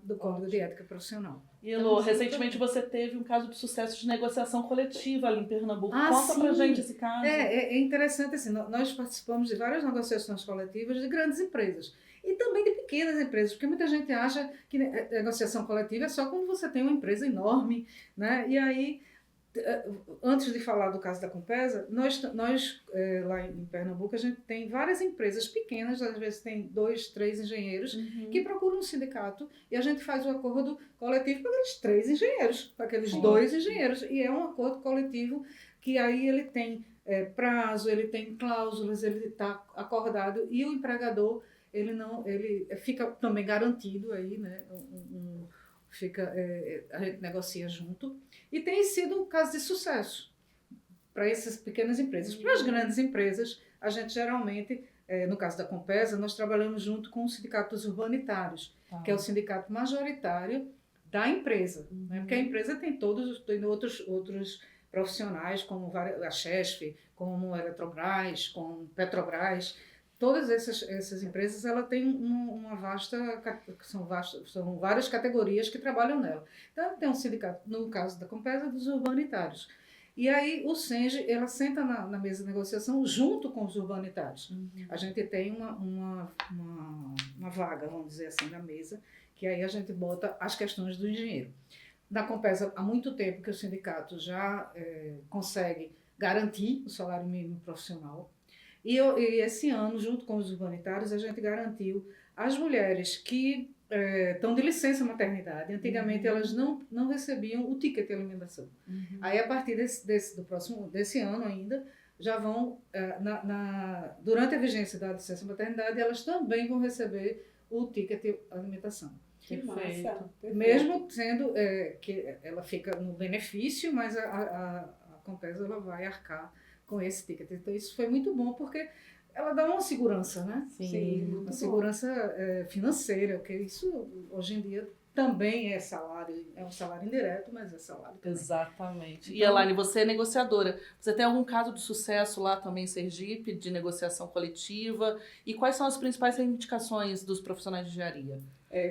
do Código de Ética Profissional. E Elô, recentemente você teve um caso de sucesso de negociação coletiva ali em Pernambuco. Ah, Conta sim. pra gente esse caso. É interessante, assim, nós participamos de várias negociações coletivas de grandes empresas e também de pequenas empresas, porque muita gente acha que negociação coletiva é só quando você tem uma empresa enorme, né? E aí, antes de falar do caso da Compesa, nós lá em Pernambuco, a gente tem várias empresas pequenas, às vezes tem 2, 3 engenheiros, que procuram um sindicato e a gente faz um acordo coletivo para aqueles 3 engenheiros, para aqueles 2 engenheiros. E é um acordo coletivo que aí ele tem prazo, ele tem cláusulas, ele está acordado e o empregador ele fica também garantido aí, né? A gente negocia junto. E tem sido um caso de sucesso para essas pequenas empresas. Para as grandes empresas, a gente geralmente, no caso da Compesa, nós trabalhamos junto com o Sindicato dos Urbanitários, que é o sindicato majoritário da empresa. Né? Porque a empresa tem outros profissionais, como a Chesf, como a Eletrobras, como Petrobras. Todas essas empresas ela tem uma são várias categorias que trabalham nela. Então, tem um sindicato, no caso da Compesa, dos urbanitários. E aí, o SENGE, ela senta na mesa de negociação junto com os urbanitários. A gente tem uma vaga, vamos dizer assim, na mesa, que aí a gente bota as questões do engenheiro. Na Compesa, há muito tempo que o sindicato já consegue garantir o salário mínimo profissional. E esse ano, junto com os urbanitários, a gente garantiu às mulheres que estão de licença maternidade. Antigamente, elas não recebiam o ticket de alimentação. Aí, a partir desse ano ainda, já vão, durante a vigência da licença maternidade, elas também vão receber o ticket de alimentação. Que massa. Mesmo sendo que ela fica no benefício, mas a Compesa ela vai arcar com esse ticket. Então, isso foi muito bom, porque ela dá uma segurança, né? Sim, uma segurança financeira, porque isso, hoje em dia, também é salário, é um salário indireto, mas é salário também. Exatamente. E, Elaine, você é negociadora. Você tem algum caso de sucesso lá também em Sergipe, de negociação coletiva? E quais são as principais reivindicações dos profissionais de engenharia?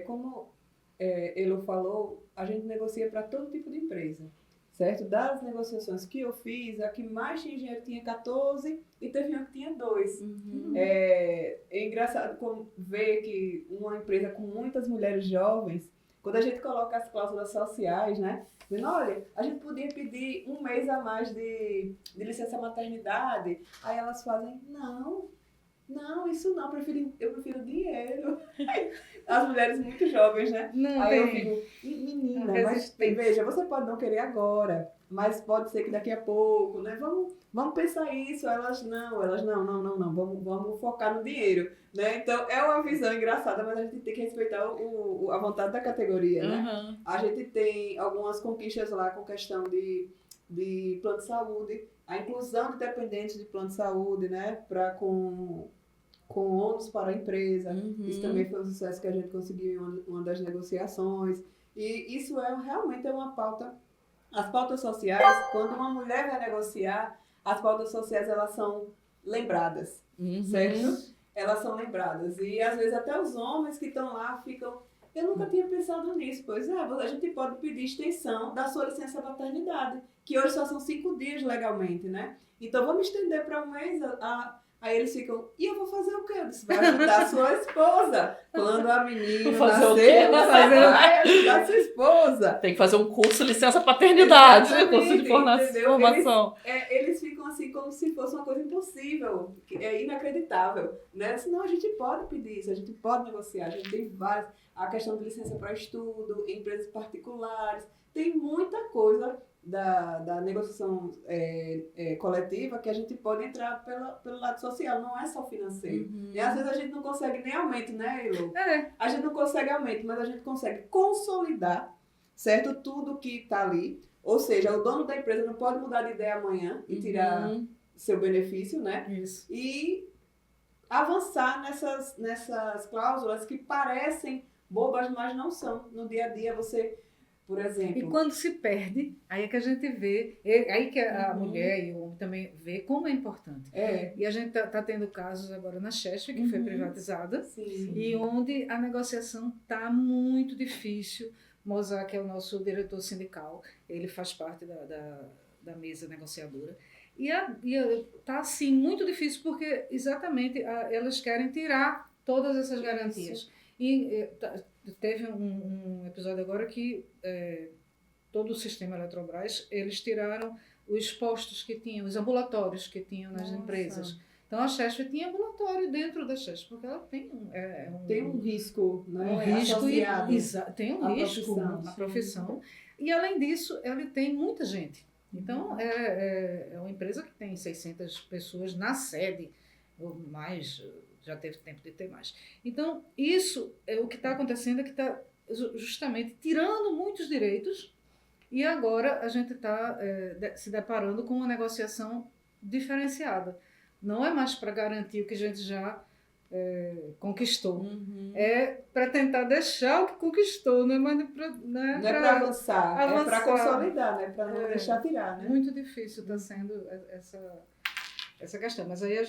Como Elô falou, a gente negocia para todo tipo de empresa. Certo? Das negociações que eu fiz, a que mais tinha engenheiro tinha 14 e teve uma que tinha 2. É engraçado ver que uma empresa com muitas mulheres jovens, quando a gente coloca as cláusulas sociais, né? Dizendo, olha, a gente podia pedir 1 mês a mais de licença maternidade. Aí elas fazem, não, isso não, eu prefiro dinheiro. As mulheres muito jovens, né? Aí eu fico, menina, mas veja, você pode não querer agora, mas pode ser que daqui a pouco, né? Vamos pensar isso. Elas não, vamos focar no dinheiro, né? Então, é uma visão engraçada, mas a gente tem que respeitar a vontade da categoria, né? A gente tem algumas conquistas lá com questão de plano de saúde, a inclusão de dependentes de plano de saúde, né? Com ônus para a empresa. Isso também foi um sucesso que a gente conseguiu em uma das negociações. E isso realmente é uma pauta. As pautas sociais, quando uma mulher vai negociar, as pautas sociais elas são lembradas, certo? Elas são lembradas. E às vezes até os homens que estão lá ficam... Eu nunca tinha pensado nisso. Pois a gente pode pedir extensão da sua licença maternidade, que hoje só são 5 dias legalmente, né? Então vamos estender para 1 mês Aí eles ficam, e eu vou fazer o quê? Eu disse, vai ajudar a sua esposa. Quando a menina nascer, vai ajudar a sua esposa. Tem que fazer um curso de licença paternidade, curso de formação. Eles ficam assim como se fosse uma coisa impossível, inacreditável. Né? Senão a gente pode pedir isso, a gente pode negociar, a gente tem várias. A questão de licença para estudo, empresas particulares, tem muita coisa da negociação coletiva que a gente pode entrar pelo lado social, não é só financeiro. E às vezes a gente não consegue nem aumento, né, Elô? A gente não consegue aumento, mas a gente consegue consolidar, certo? Tudo que está ali. Ou seja, o dono da empresa não pode mudar de ideia amanhã e tirar seu benefício, né? Isso. E avançar nessas cláusulas que parecem bobas, mas não são. No dia a dia você... Por exemplo. E quando se perde, aí é que a gente vê, aí que a mulher e o homem também vê como é importante. E a gente tá tendo casos agora na Chesf, que foi privatizada, e onde a negociação tá muito difícil. Mozart, que é o nosso diretor sindical, ele faz parte da mesa negociadora. E tá assim muito difícil porque exatamente elas querem tirar todas essas garantias. E teve um episódio agora que todo o sistema Eletrobras, eles tiraram os postos que tinham, os ambulatórios que tinham nas empresas. Então a Chesf tinha ambulatório dentro da Chesf, porque ela tem tem um risco, né? Um risco associado tem um risco na profissão. E além disso, ela tem muita gente. Então é uma empresa que tem 600 pessoas na sede, ou mais, já teve tempo de ter mais. Então isso é o que está acontecendo, é que está justamente tirando muitos direitos. E agora a gente está se deparando com uma negociação diferenciada. Não é mais para garantir o que a gente já conquistou. É para tentar deixar o que conquistou, não é mais para avançar, é para consolidar, né? Para não deixar tirar. Né? Muito difícil está sendo essa questão. Mas aí a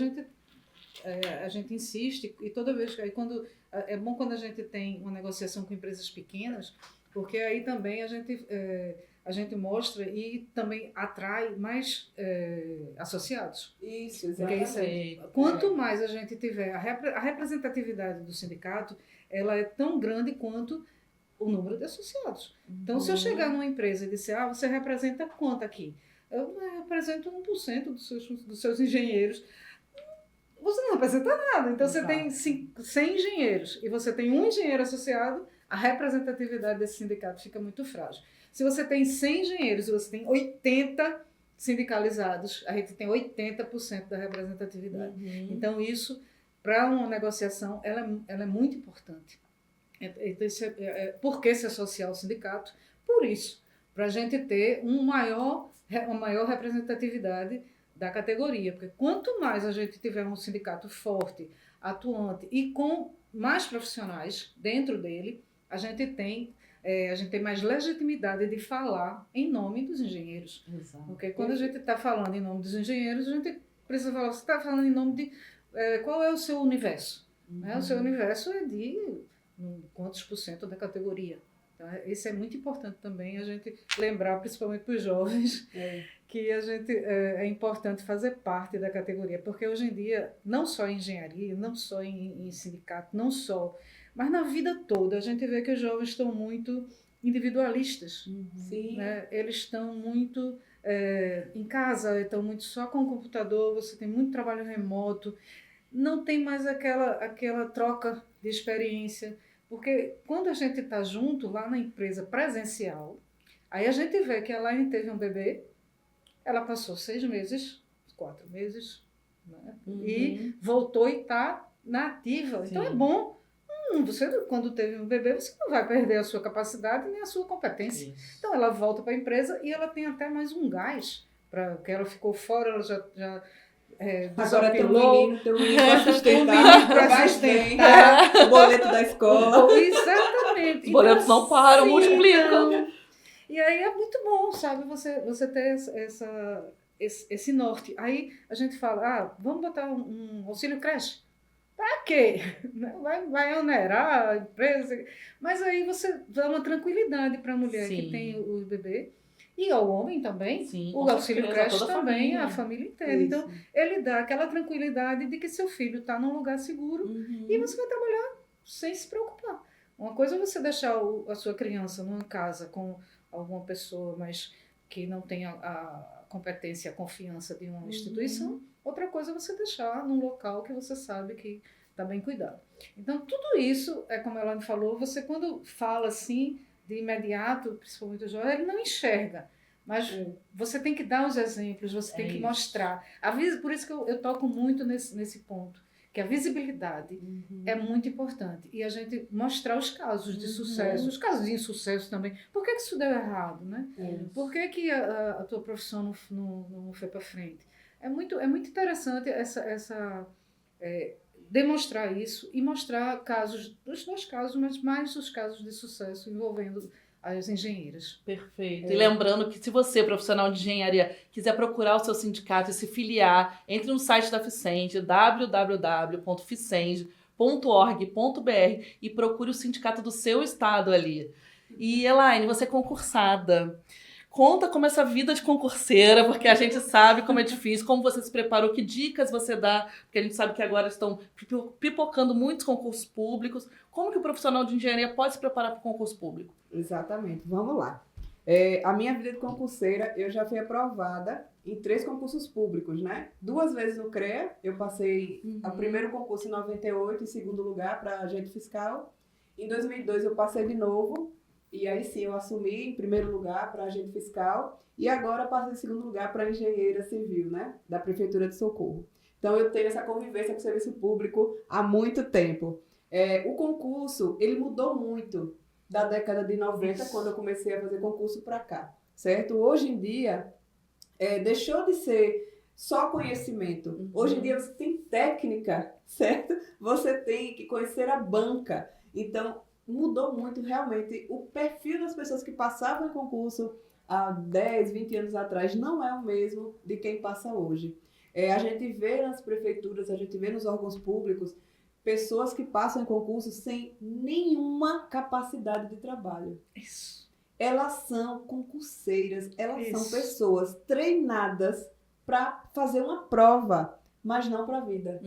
gente insiste, e toda vez que... é bom quando a gente tem uma negociação com empresas pequenas, porque aí também a gente mostra e também atrai mais associados. Isso, exatamente. Quanto mais a gente tiver a representatividade do sindicato, ela é tão grande quanto o número de associados. Então, se eu chegar numa empresa e disser, você representa quanto aqui? Eu represento 1% dos seus engenheiros. Você não representa nada. Então, você tem 100 engenheiros e você tem um engenheiro associado, a representatividade desse sindicato fica muito frágil. Se você tem 100 engenheiros e você tem 80 sindicalizados, a gente tem 80% da representatividade. Então, isso, para uma negociação, ela é muito importante. Então, por que se associar ao sindicato? Por isso, para a gente ter uma maior representatividade da categoria. Porque quanto mais a gente tiver um sindicato forte, atuante e com mais profissionais dentro dele, a gente tem mais legitimidade de falar em nome dos engenheiros. Exato. Porque quando a gente está falando em nome dos engenheiros, a gente precisa falar, você está falando em nome de... qual é o seu universo? O seu universo é de quantos % da categoria. Então, isso é muito importante também, a gente lembrar, principalmente para os jovens, que é importante fazer parte da categoria. Porque hoje em dia, não só em engenharia, não só em sindicato, mas na vida toda, a gente vê que os jovens estão muito individualistas. Né? Eles estão muito em casa, estão muito só com o computador, você tem muito trabalho remoto, não tem mais aquela troca de experiência. Porque quando a gente está junto lá na empresa presencial, aí a gente vê que a Laine teve um bebê, ela passou 6 meses, 4 meses, né? E voltou e está na ativa. Então é bom. Você, quando teve um bebê, você não vai perder a sua capacidade nem a sua competência. Isso. Então ela volta para a empresa e ela tem até mais um gás, porque ela ficou fora, ela já agora tem um menino para sustentar, o boleto da escola. Exatamente. Os boletos não param, multiplicam. E aí é muito bom, sabe, você ter esse norte. Aí a gente fala, vamos botar um auxílio creche. Para quê? Vai onerar a empresa. Mas aí você dá uma tranquilidade para a mulher que tem o bebê. E ao homem também. Sim, o auxílio creche também, a família inteira. Isso. Então, ele dá aquela tranquilidade de que seu filho está num lugar seguro e você vai trabalhar sem se preocupar. Uma coisa é você deixar a sua criança numa casa com alguma pessoa, mas que não tem a competência, a confiança de uma instituição. Outra coisa é você deixar num local que você sabe que está bem cuidado. Então, tudo isso, como ela me falou, você quando fala assim, de imediato, principalmente o jovem, ele não enxerga. Mas você tem que dar os exemplos, você tem que mostrar. Por isso que eu toco muito nesse ponto, que a visibilidade é muito importante. E a gente mostrar os casos de sucesso, os casos de insucesso também. Por que isso deu errado, né? Por que a tua profissão não foi para frente? É muito interessante demonstrar isso e mostrar casos, os 2 casos, mas mais os casos de sucesso envolvendo as engenheiras. Perfeito. E lembrando que se você, profissional de engenharia, quiser procurar o seu sindicato e se filiar, entre no site da Ficenge, www.ficenge.org.br e procure o sindicato do seu estado ali. E, Elaine, você é concursada. Conta como essa vida de concurseira, porque a gente sabe como é difícil, como você se preparou, que dicas você dá, porque a gente sabe que agora estão pipocando muitos concursos públicos. Como que o profissional de engenharia pode se preparar para o concurso público? Exatamente, vamos lá. A minha vida de concurseira, eu já fui aprovada em 3 concursos públicos, né? 2 vezes no CREA, eu passei o primeiro concurso em 98, em segundo lugar para agente fiscal. Em 2002 eu passei de novo, e aí sim eu assumi em primeiro lugar para agente fiscal, e agora passei em segundo lugar para engenheira civil, né? Da Prefeitura de Socorro. Então eu tenho essa convivência com o serviço público há muito tempo. O concurso, ele mudou muito da década de 90, quando eu comecei a fazer concurso para cá, certo? Hoje em dia, deixou de ser só conhecimento. Hoje em dia você tem técnica, certo? Você tem que conhecer a banca. Então, mudou muito realmente. O perfil das pessoas que passavam em concurso há 10, 20 anos atrás não é o mesmo de quem passa hoje. A gente vê nas prefeituras, a gente vê nos órgãos públicos, pessoas que passam em concurso sem nenhuma capacidade de trabalho. Isso. Elas são concurseiras, elas são pessoas treinadas para fazer uma prova, mas não para a vida.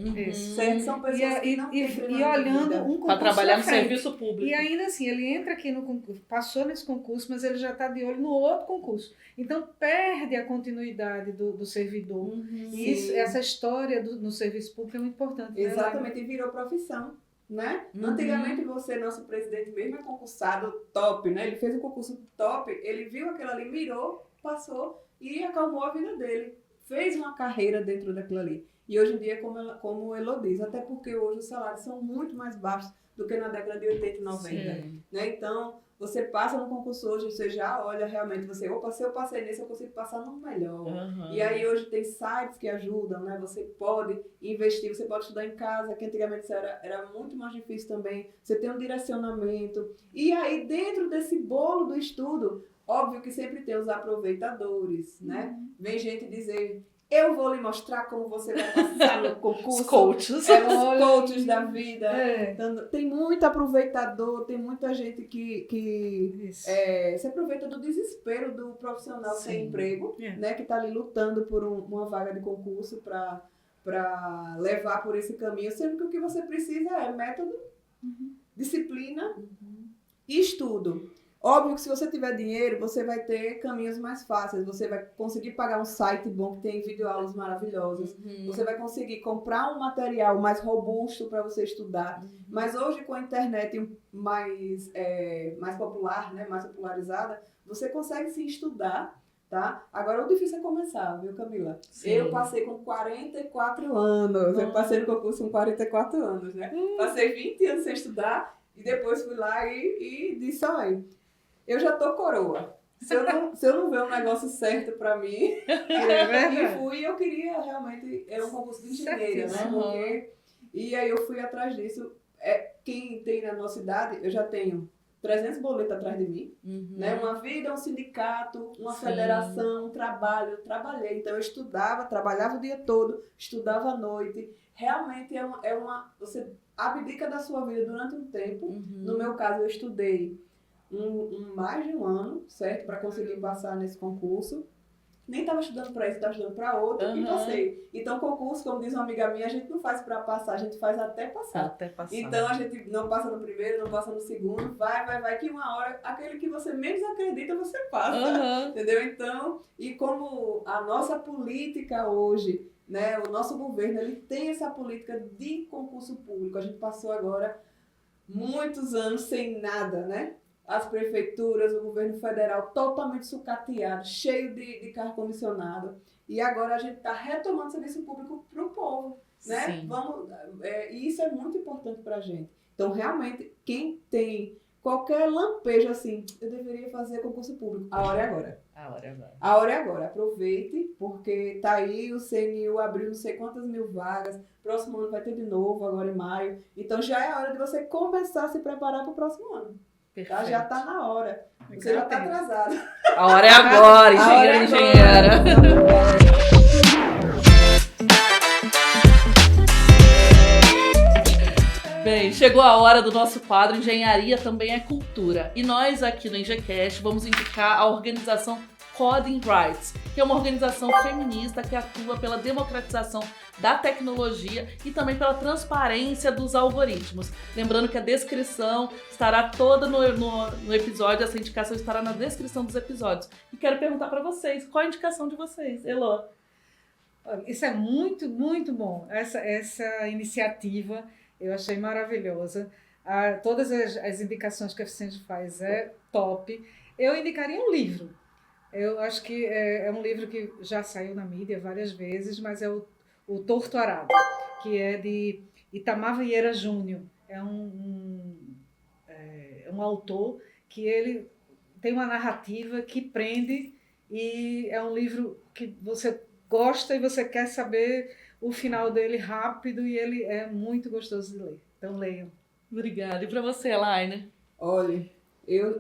Certo? São pessoas que não têm treinamento e olhando de vida. um concurso Para trabalhar no à frente. serviço público. E ainda assim, ele entra aqui no concurso, passou nesse concurso, mas ele já está de olho no outro concurso. Então, perde a continuidade do servidor. E essa história no serviço público é muito importante. Exatamente, e virou profissão. Né? Antigamente nosso presidente mesmo é concursado top, né? Ele fez um concurso top, ele viu aquilo ali, mirou, passou e acalmou a vida dele. Fez uma carreira dentro daquilo ali. E hoje em dia, como o Elô diz, até porque hoje os salários são muito mais baixos do que na década de 80 e 90. Né? Então, você passa no concurso hoje, você já olha realmente, se eu passei nesse, eu consigo passar no melhor. E aí hoje tem sites que ajudam, né? Você pode investir, você pode estudar em casa, que antigamente era muito mais difícil também. Você tem um direcionamento. E aí, dentro desse bolo do estudo, óbvio que sempre tem os aproveitadores, né? Vem gente dizer: eu vou lhe mostrar como você vai passar no concurso. Os coaches. Os coaches da vida. Então, tem muito aproveitador, tem muita gente que se aproveita do desespero do profissional sem emprego, né, que está ali lutando por uma vaga de concurso para levar por esse caminho, sendo que o que você precisa é método, disciplina e estudo. Óbvio que se você tiver dinheiro, você vai ter caminhos mais fáceis. Você vai conseguir pagar um site bom que tem videoaulas maravilhosas. Você vai conseguir comprar um material mais robusto para você estudar. Mas hoje, com a internet mais popular, né, mais popularizada, você consegue sim estudar, tá? Agora, o difícil é começar, viu, Camila? Sim. Eu passei com 44 anos. Eu passei no concurso com 44 anos, né? Passei 20 anos sem estudar e depois fui lá e disse: olha, eu já tô coroa. Se eu não ver um negócio certo pra mim, eu queria realmente, era um concurso de engenheira, né? E aí eu fui atrás disso. Quem tem na nossa idade, eu já tenho 300 boletos atrás de mim, né? Uma vida, um sindicato, uma federação, um trabalho. Eu trabalhei, então eu estudava, trabalhava o dia todo, estudava à noite. Realmente você abdica da sua vida durante um tempo. No meu caso, eu estudei mais de um ano, certo? Para conseguir passar nesse concurso. Nem estava estudando para isso, estava estudando para outro e passei. Então, concurso, como diz uma amiga minha, a gente não faz para passar, a gente faz até passar. Então, a gente não passa no primeiro, não passa no segundo, vai, que uma hora, aquele que você menos acredita, você passa. Entendeu? Então, e como a nossa política hoje, né, o nosso governo, ele tem essa política de concurso público. A gente passou agora muitos anos sem nada, né? As prefeituras, o governo federal totalmente sucateado, cheio de carro comissionado. E agora a gente está retomando o serviço público para o povo, né? E isso é muito importante para a gente. Então, realmente, quem tem qualquer lampejo assim, eu deveria fazer concurso público, a hora é agora. A hora é agora. Aproveite, porque tá aí, o CNU abriu não sei quantas mil vagas, próximo ano vai ter de novo, agora em maio. Então já é hora de você começar a se preparar para o próximo ano. Perfeito. Já está na hora. Você já está atrasado. A hora é agora, engenheira. Bem, chegou a hora do nosso quadro Engenharia Também é Cultura. E nós aqui no EngCast vamos indicar a organização Coding Rights, que é uma organização feminista que atua pela democratização da tecnologia e também pela transparência dos algoritmos. Lembrando que a descrição estará toda no episódio, essa indicação estará na descrição dos episódios. E quero perguntar para vocês, qual a indicação de vocês? Elô? Isso é muito, muito bom. Essa iniciativa eu achei maravilhosa. Todas as indicações que a Vicente faz é top. Eu indicaria um livro. Eu acho que é um livro que já saiu na mídia várias vezes, mas é o Torto Arado, que é de Itamar Vieira Júnior. É um autor que ele tem uma narrativa que prende e é um livro que você gosta e você quer saber o final dele rápido e ele é muito gostoso de ler. Então leiam. Obrigada. E para você, Elaine? Olha, eu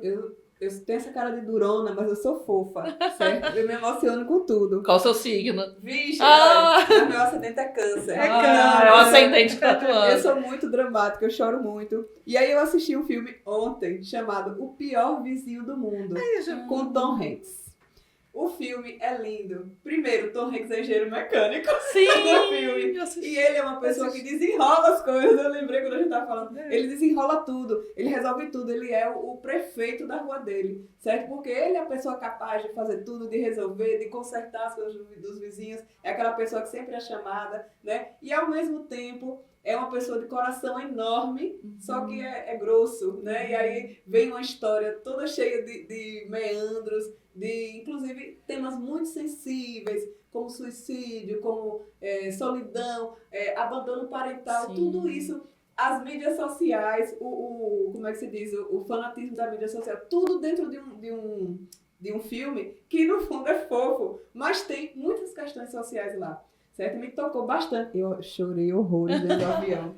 tenho essa cara de durona, mas eu sou fofa, certo? Eu me emociono com tudo. Qual o seu signo? Vixe, olha, meu ascendente é câncer. É o ascendente que tá atuando. Eu sou muito dramática, eu choro muito. E aí eu assisti um filme ontem chamado O Pior Vizinho do Mundo, com Tom Hanks. O filme é lindo. Primeiro, Tom Hanks é engenheiro mecânico. Sim! No filme. E ele é uma pessoa que desenrola as coisas. Eu lembrei quando a gente estava falando. Ele desenrola tudo. Ele resolve tudo. Ele é o prefeito da rua dele. Certo? Porque ele é a pessoa capaz de fazer tudo, de resolver, de consertar as coisas dos vizinhos. É aquela pessoa que sempre é chamada, né? E ao mesmo tempo é uma pessoa de coração enorme, só que é grosso, né? E aí vem uma história toda cheia de meandros, de inclusive temas muito sensíveis, como suicídio, como solidão, abandono parental, Sim. Tudo isso, as mídias sociais, como é que se diz, o fanatismo da mídia social, tudo dentro de um filme que no fundo é fofo, mas tem muitas questões sociais lá. Certo? Me tocou bastante. Eu chorei horrores dentro do avião.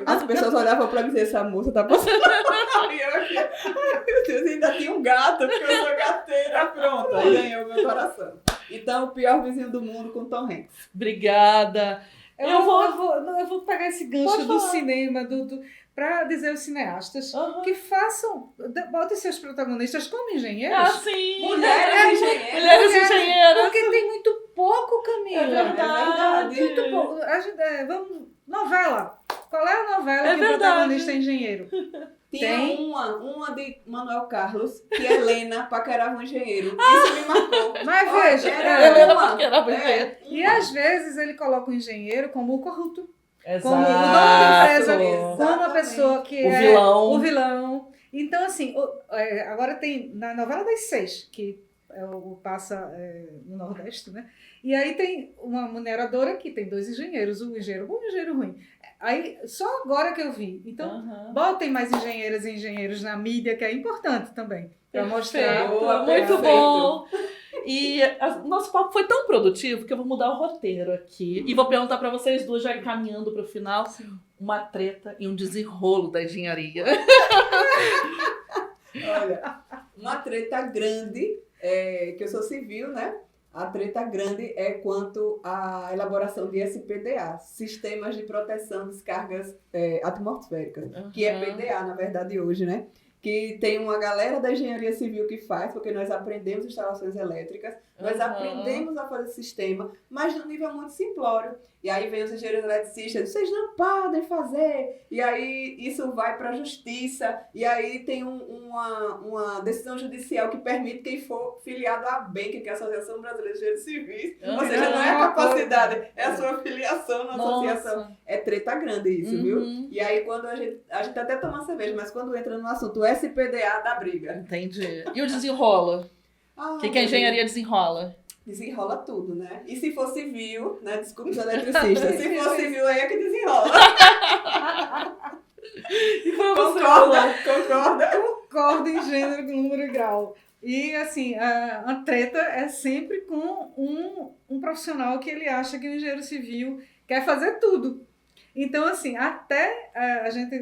As pessoas olhavam pra mim e diziam, essa moça tá passando. E eu aqui, ai meu Deus, ainda tinha um gato, porque eu sou gateira. Pronto, aí ganhou meu coração. Então, O Pior Vizinho do Mundo com Tom Hanks. Obrigada. Eu vou pegar esse gancho do cinema, para dizer aos cineastas que botem seus protagonistas como engenheiros. Sim! Mulheres engenheiras. Mulheres engenheiras. Porque tem muito pouco, Camila. É verdade. Muito pouco. Novela. Qual é a novela É que verdade. o protagonista é engenheiro? Tinha uma de Manuel Carlos, que Helena paquerava um engenheiro. Isso me marcou. Mas veja, Helena paquerava um engenheiro. e às vezes ele coloca o engenheiro como o corrupto. Exato. Como o dono da empresa, Exatamente. como a pessoa que O o vilão. Então, assim, agora tem na novela das 6, que passa no Nordeste, né? E aí tem uma mineradora que tem 2 engenheiros, um engenheiro bom e um engenheiro ruim. Aí, só agora que eu vi. Então, botem mais engenheiras e engenheiros na mídia, que é importante também, para mostrar. Boa, Muito perfeito. bom. E nosso papo foi tão produtivo que eu vou mudar o roteiro aqui. E vou perguntar para vocês duas, já encaminhando para o final, uma treta e um desenrolo da engenharia. Olha, uma treta grande, que eu sou civil, né? A treta grande é quanto à elaboração de SPDA, Sistemas de Proteção de Descargas Atmosféricas, que é PDA, na verdade, hoje, né? Que tem uma galera da engenharia civil que faz, porque nós aprendemos instalações elétricas, nós aprendemos a fazer sistema, mas de um nível muito simplório. E aí vem os engenheiros eletricistas, vocês não podem fazer. E aí isso vai para a justiça, e aí tem uma decisão judicial que permite quem for filiado à ABENC, que é a Associação Brasileira de Engenheiros Civis. Ou seja, não é a capacidade, é a sua filiação na associação. É treta grande isso, viu? E aí quando a gente até toma cerveja, mas quando entra no assunto, o SPDA dá briga. Entendi. E o desenrola? O que a engenharia desenrola? Desenrola tudo, né? E se for civil, né? Desculpa os eletricistas. Se for civil, aí é que desenrola. E foi Concorda? Concordo em gênero, número e grau. E, assim, a treta é sempre com um profissional que ele acha que o engenheiro civil quer fazer tudo. Então, assim, até a gente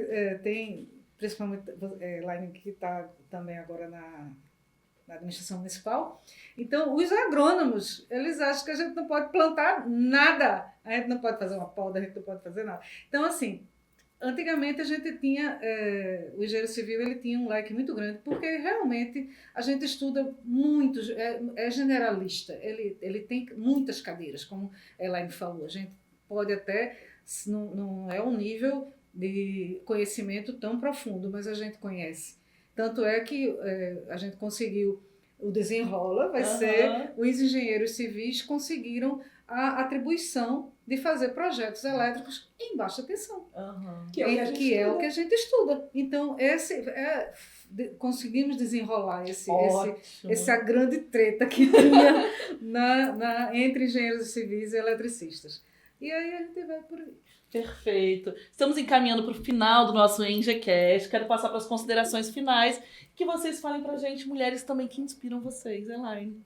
tem principalmente Elaine, que está também agora na administração municipal. Então, os agrônomos, eles acham que a gente não pode plantar nada, a gente não pode fazer uma poda, a gente não pode fazer nada. Então, assim, antigamente a gente tinha, o engenheiro civil ele tinha um leque muito grande, porque realmente a gente estuda muito, é generalista, ele tem muitas cadeiras, como a Elaine falou, a gente pode até, não é um nível de conhecimento tão profundo, mas a gente conhece. Tanto é que a gente conseguiu o desenrola, vai ser os engenheiros civis conseguiram a atribuição de fazer projetos elétricos em baixa tensão, que é o que a gente estuda. Então, conseguimos desenrolar essa grande treta que tinha entre engenheiros civis e eletricistas. E aí a gente vai por aí. Perfeito. Estamos encaminhando para o final do nosso ENGECast. Quero passar para as considerações finais. Que vocês falem para a gente, mulheres também que inspiram vocês, Elaine.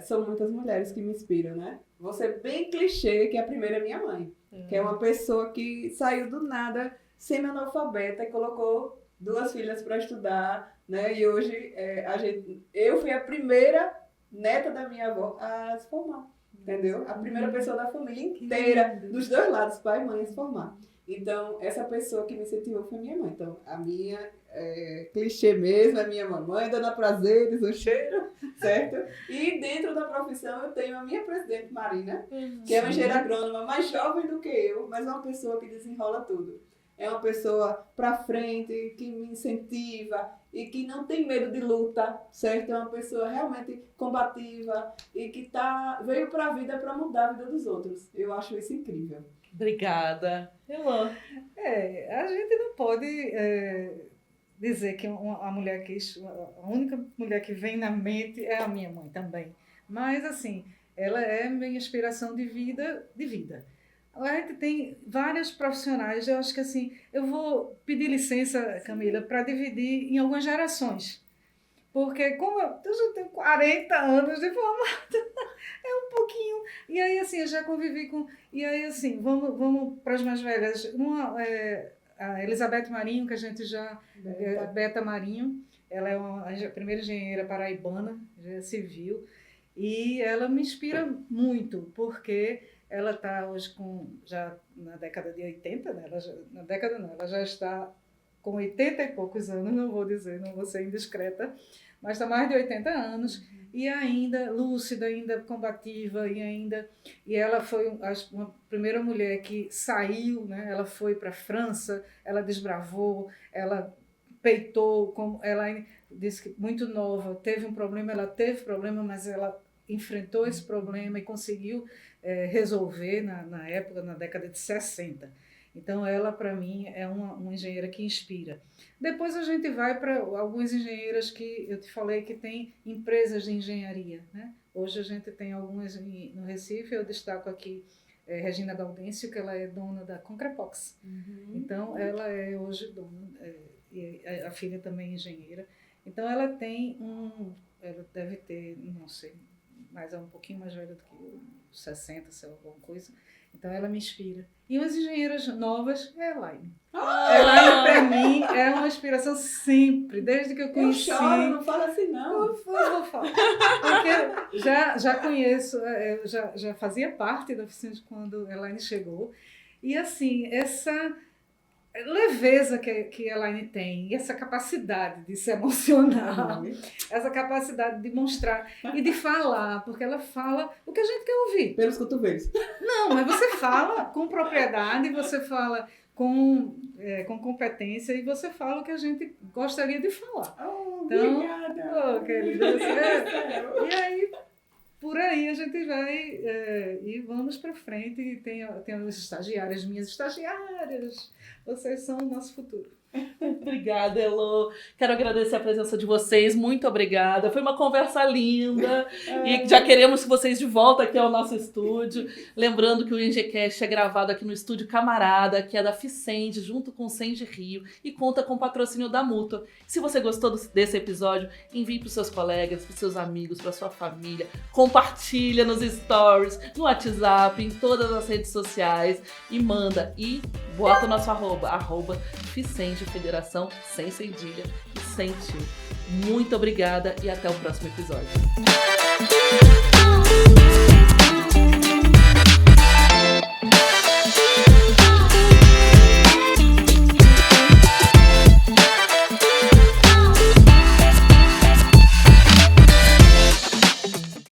São muitas mulheres que me inspiram, né? Vou ser bem clichê, que a primeira é minha mãe. Que é uma pessoa que saiu do nada, semi-analfabeta, e colocou 2 filhas para estudar, né? E hoje eu fui a primeira neta da minha avó a se formar. Entendeu? A primeira pessoa da família inteira, dos 2 lados, pai e mãe, a se formar. Então, essa pessoa que me incentivou foi minha mãe. Então, a minha clichê mesmo, a minha mamãe, Dona Prazeres, um cheiro, certo? E dentro da profissão eu tenho a minha presidente Marina, que é uma engenheira agrônoma mais jovem do que eu, mas é uma pessoa que desenrola tudo. É uma pessoa pra frente, que me incentiva e que não tem medo de luta, certo? É uma pessoa realmente combativa e que veio pra vida para mudar a vida dos outros. Eu acho isso incrível. Obrigada. Elô. A gente não pode dizer que a única mulher que vem na mente é a minha mãe também. Mas, assim, ela é minha inspiração de vida. A gente tem várias profissionais, eu acho que assim, eu vou pedir licença, Camila, para dividir em algumas gerações. Porque como eu já tenho 40 anos de formada, é um pouquinho. E aí, assim, eu já convivi com... E aí, assim, vamos para as mais velhas. A Elizabeth Marinho, que a gente já... Beta Marinho, ela é a primeira engenheira paraibana, engenheira civil, e ela me inspira muito, porque... Ela está hoje já na década de 80, né? Ela já está com 80 e poucos anos, não vou ser indiscreta, mas está mais de 80 anos, e ainda lúcida, ainda combativa, e ela foi uma primeira mulher que saiu, né? Ela foi para a França, ela desbravou, ela peitou, como ela disse que muito nova, teve um problema, mas ela enfrentou esse problema e conseguiu resolver na época, na década de 60. Então, ela, para mim, é uma engenheira que inspira. Depois a gente vai para algumas engenheiras que eu te falei que tem empresas de engenharia, né? Hoje a gente tem algumas no Recife, eu destaco aqui Regina Gaudêncio, que ela é dona da Concrepox. Então, ela é hoje dona, e a filha também é engenheira. Então, ela deve ter, não sei, mas é um pouquinho mais velha do que eu, 60, sei lá, alguma coisa. Então, ela me inspira. E umas engenheiras novas é a Elaine. Elaine, para mim, é uma inspiração sempre, desde que eu conheci. Eu choro, não fala assim, não. Eu vou falar. Porque já conheço, eu já fazia parte da oficina quando a Elaine chegou. E, assim, essa leveza que a Elaine tem, e essa capacidade de se emocionar, essa capacidade de mostrar e de falar, porque ela fala o que a gente quer ouvir. Pelos cotovelos. Não, mas você fala com propriedade, você fala com competência e você fala o que a gente gostaria de falar. Então, obrigada! Querida, e aí, por aí a gente vai e vamos para frente. E tem as estagiárias, minhas estagiárias. Vocês são o nosso futuro. Obrigada, Elô. Quero agradecer a presença de vocês. Muito obrigada. Foi uma conversa linda. E já queremos vocês de volta aqui ao nosso estúdio. Lembrando que o ENGECast é gravado aqui no Estúdio Camarada, que é da Ficende, junto com o Sende Rio, e conta com o patrocínio da Mútua. Se você gostou desse episódio, envie para os seus colegas, para os seus amigos, para sua família. Compartilha nos stories, no WhatsApp, em todas as redes sociais. E manda. E bota o nosso @Ficende de federação sem cedilha e sem tio. Muito obrigada e até o próximo episódio.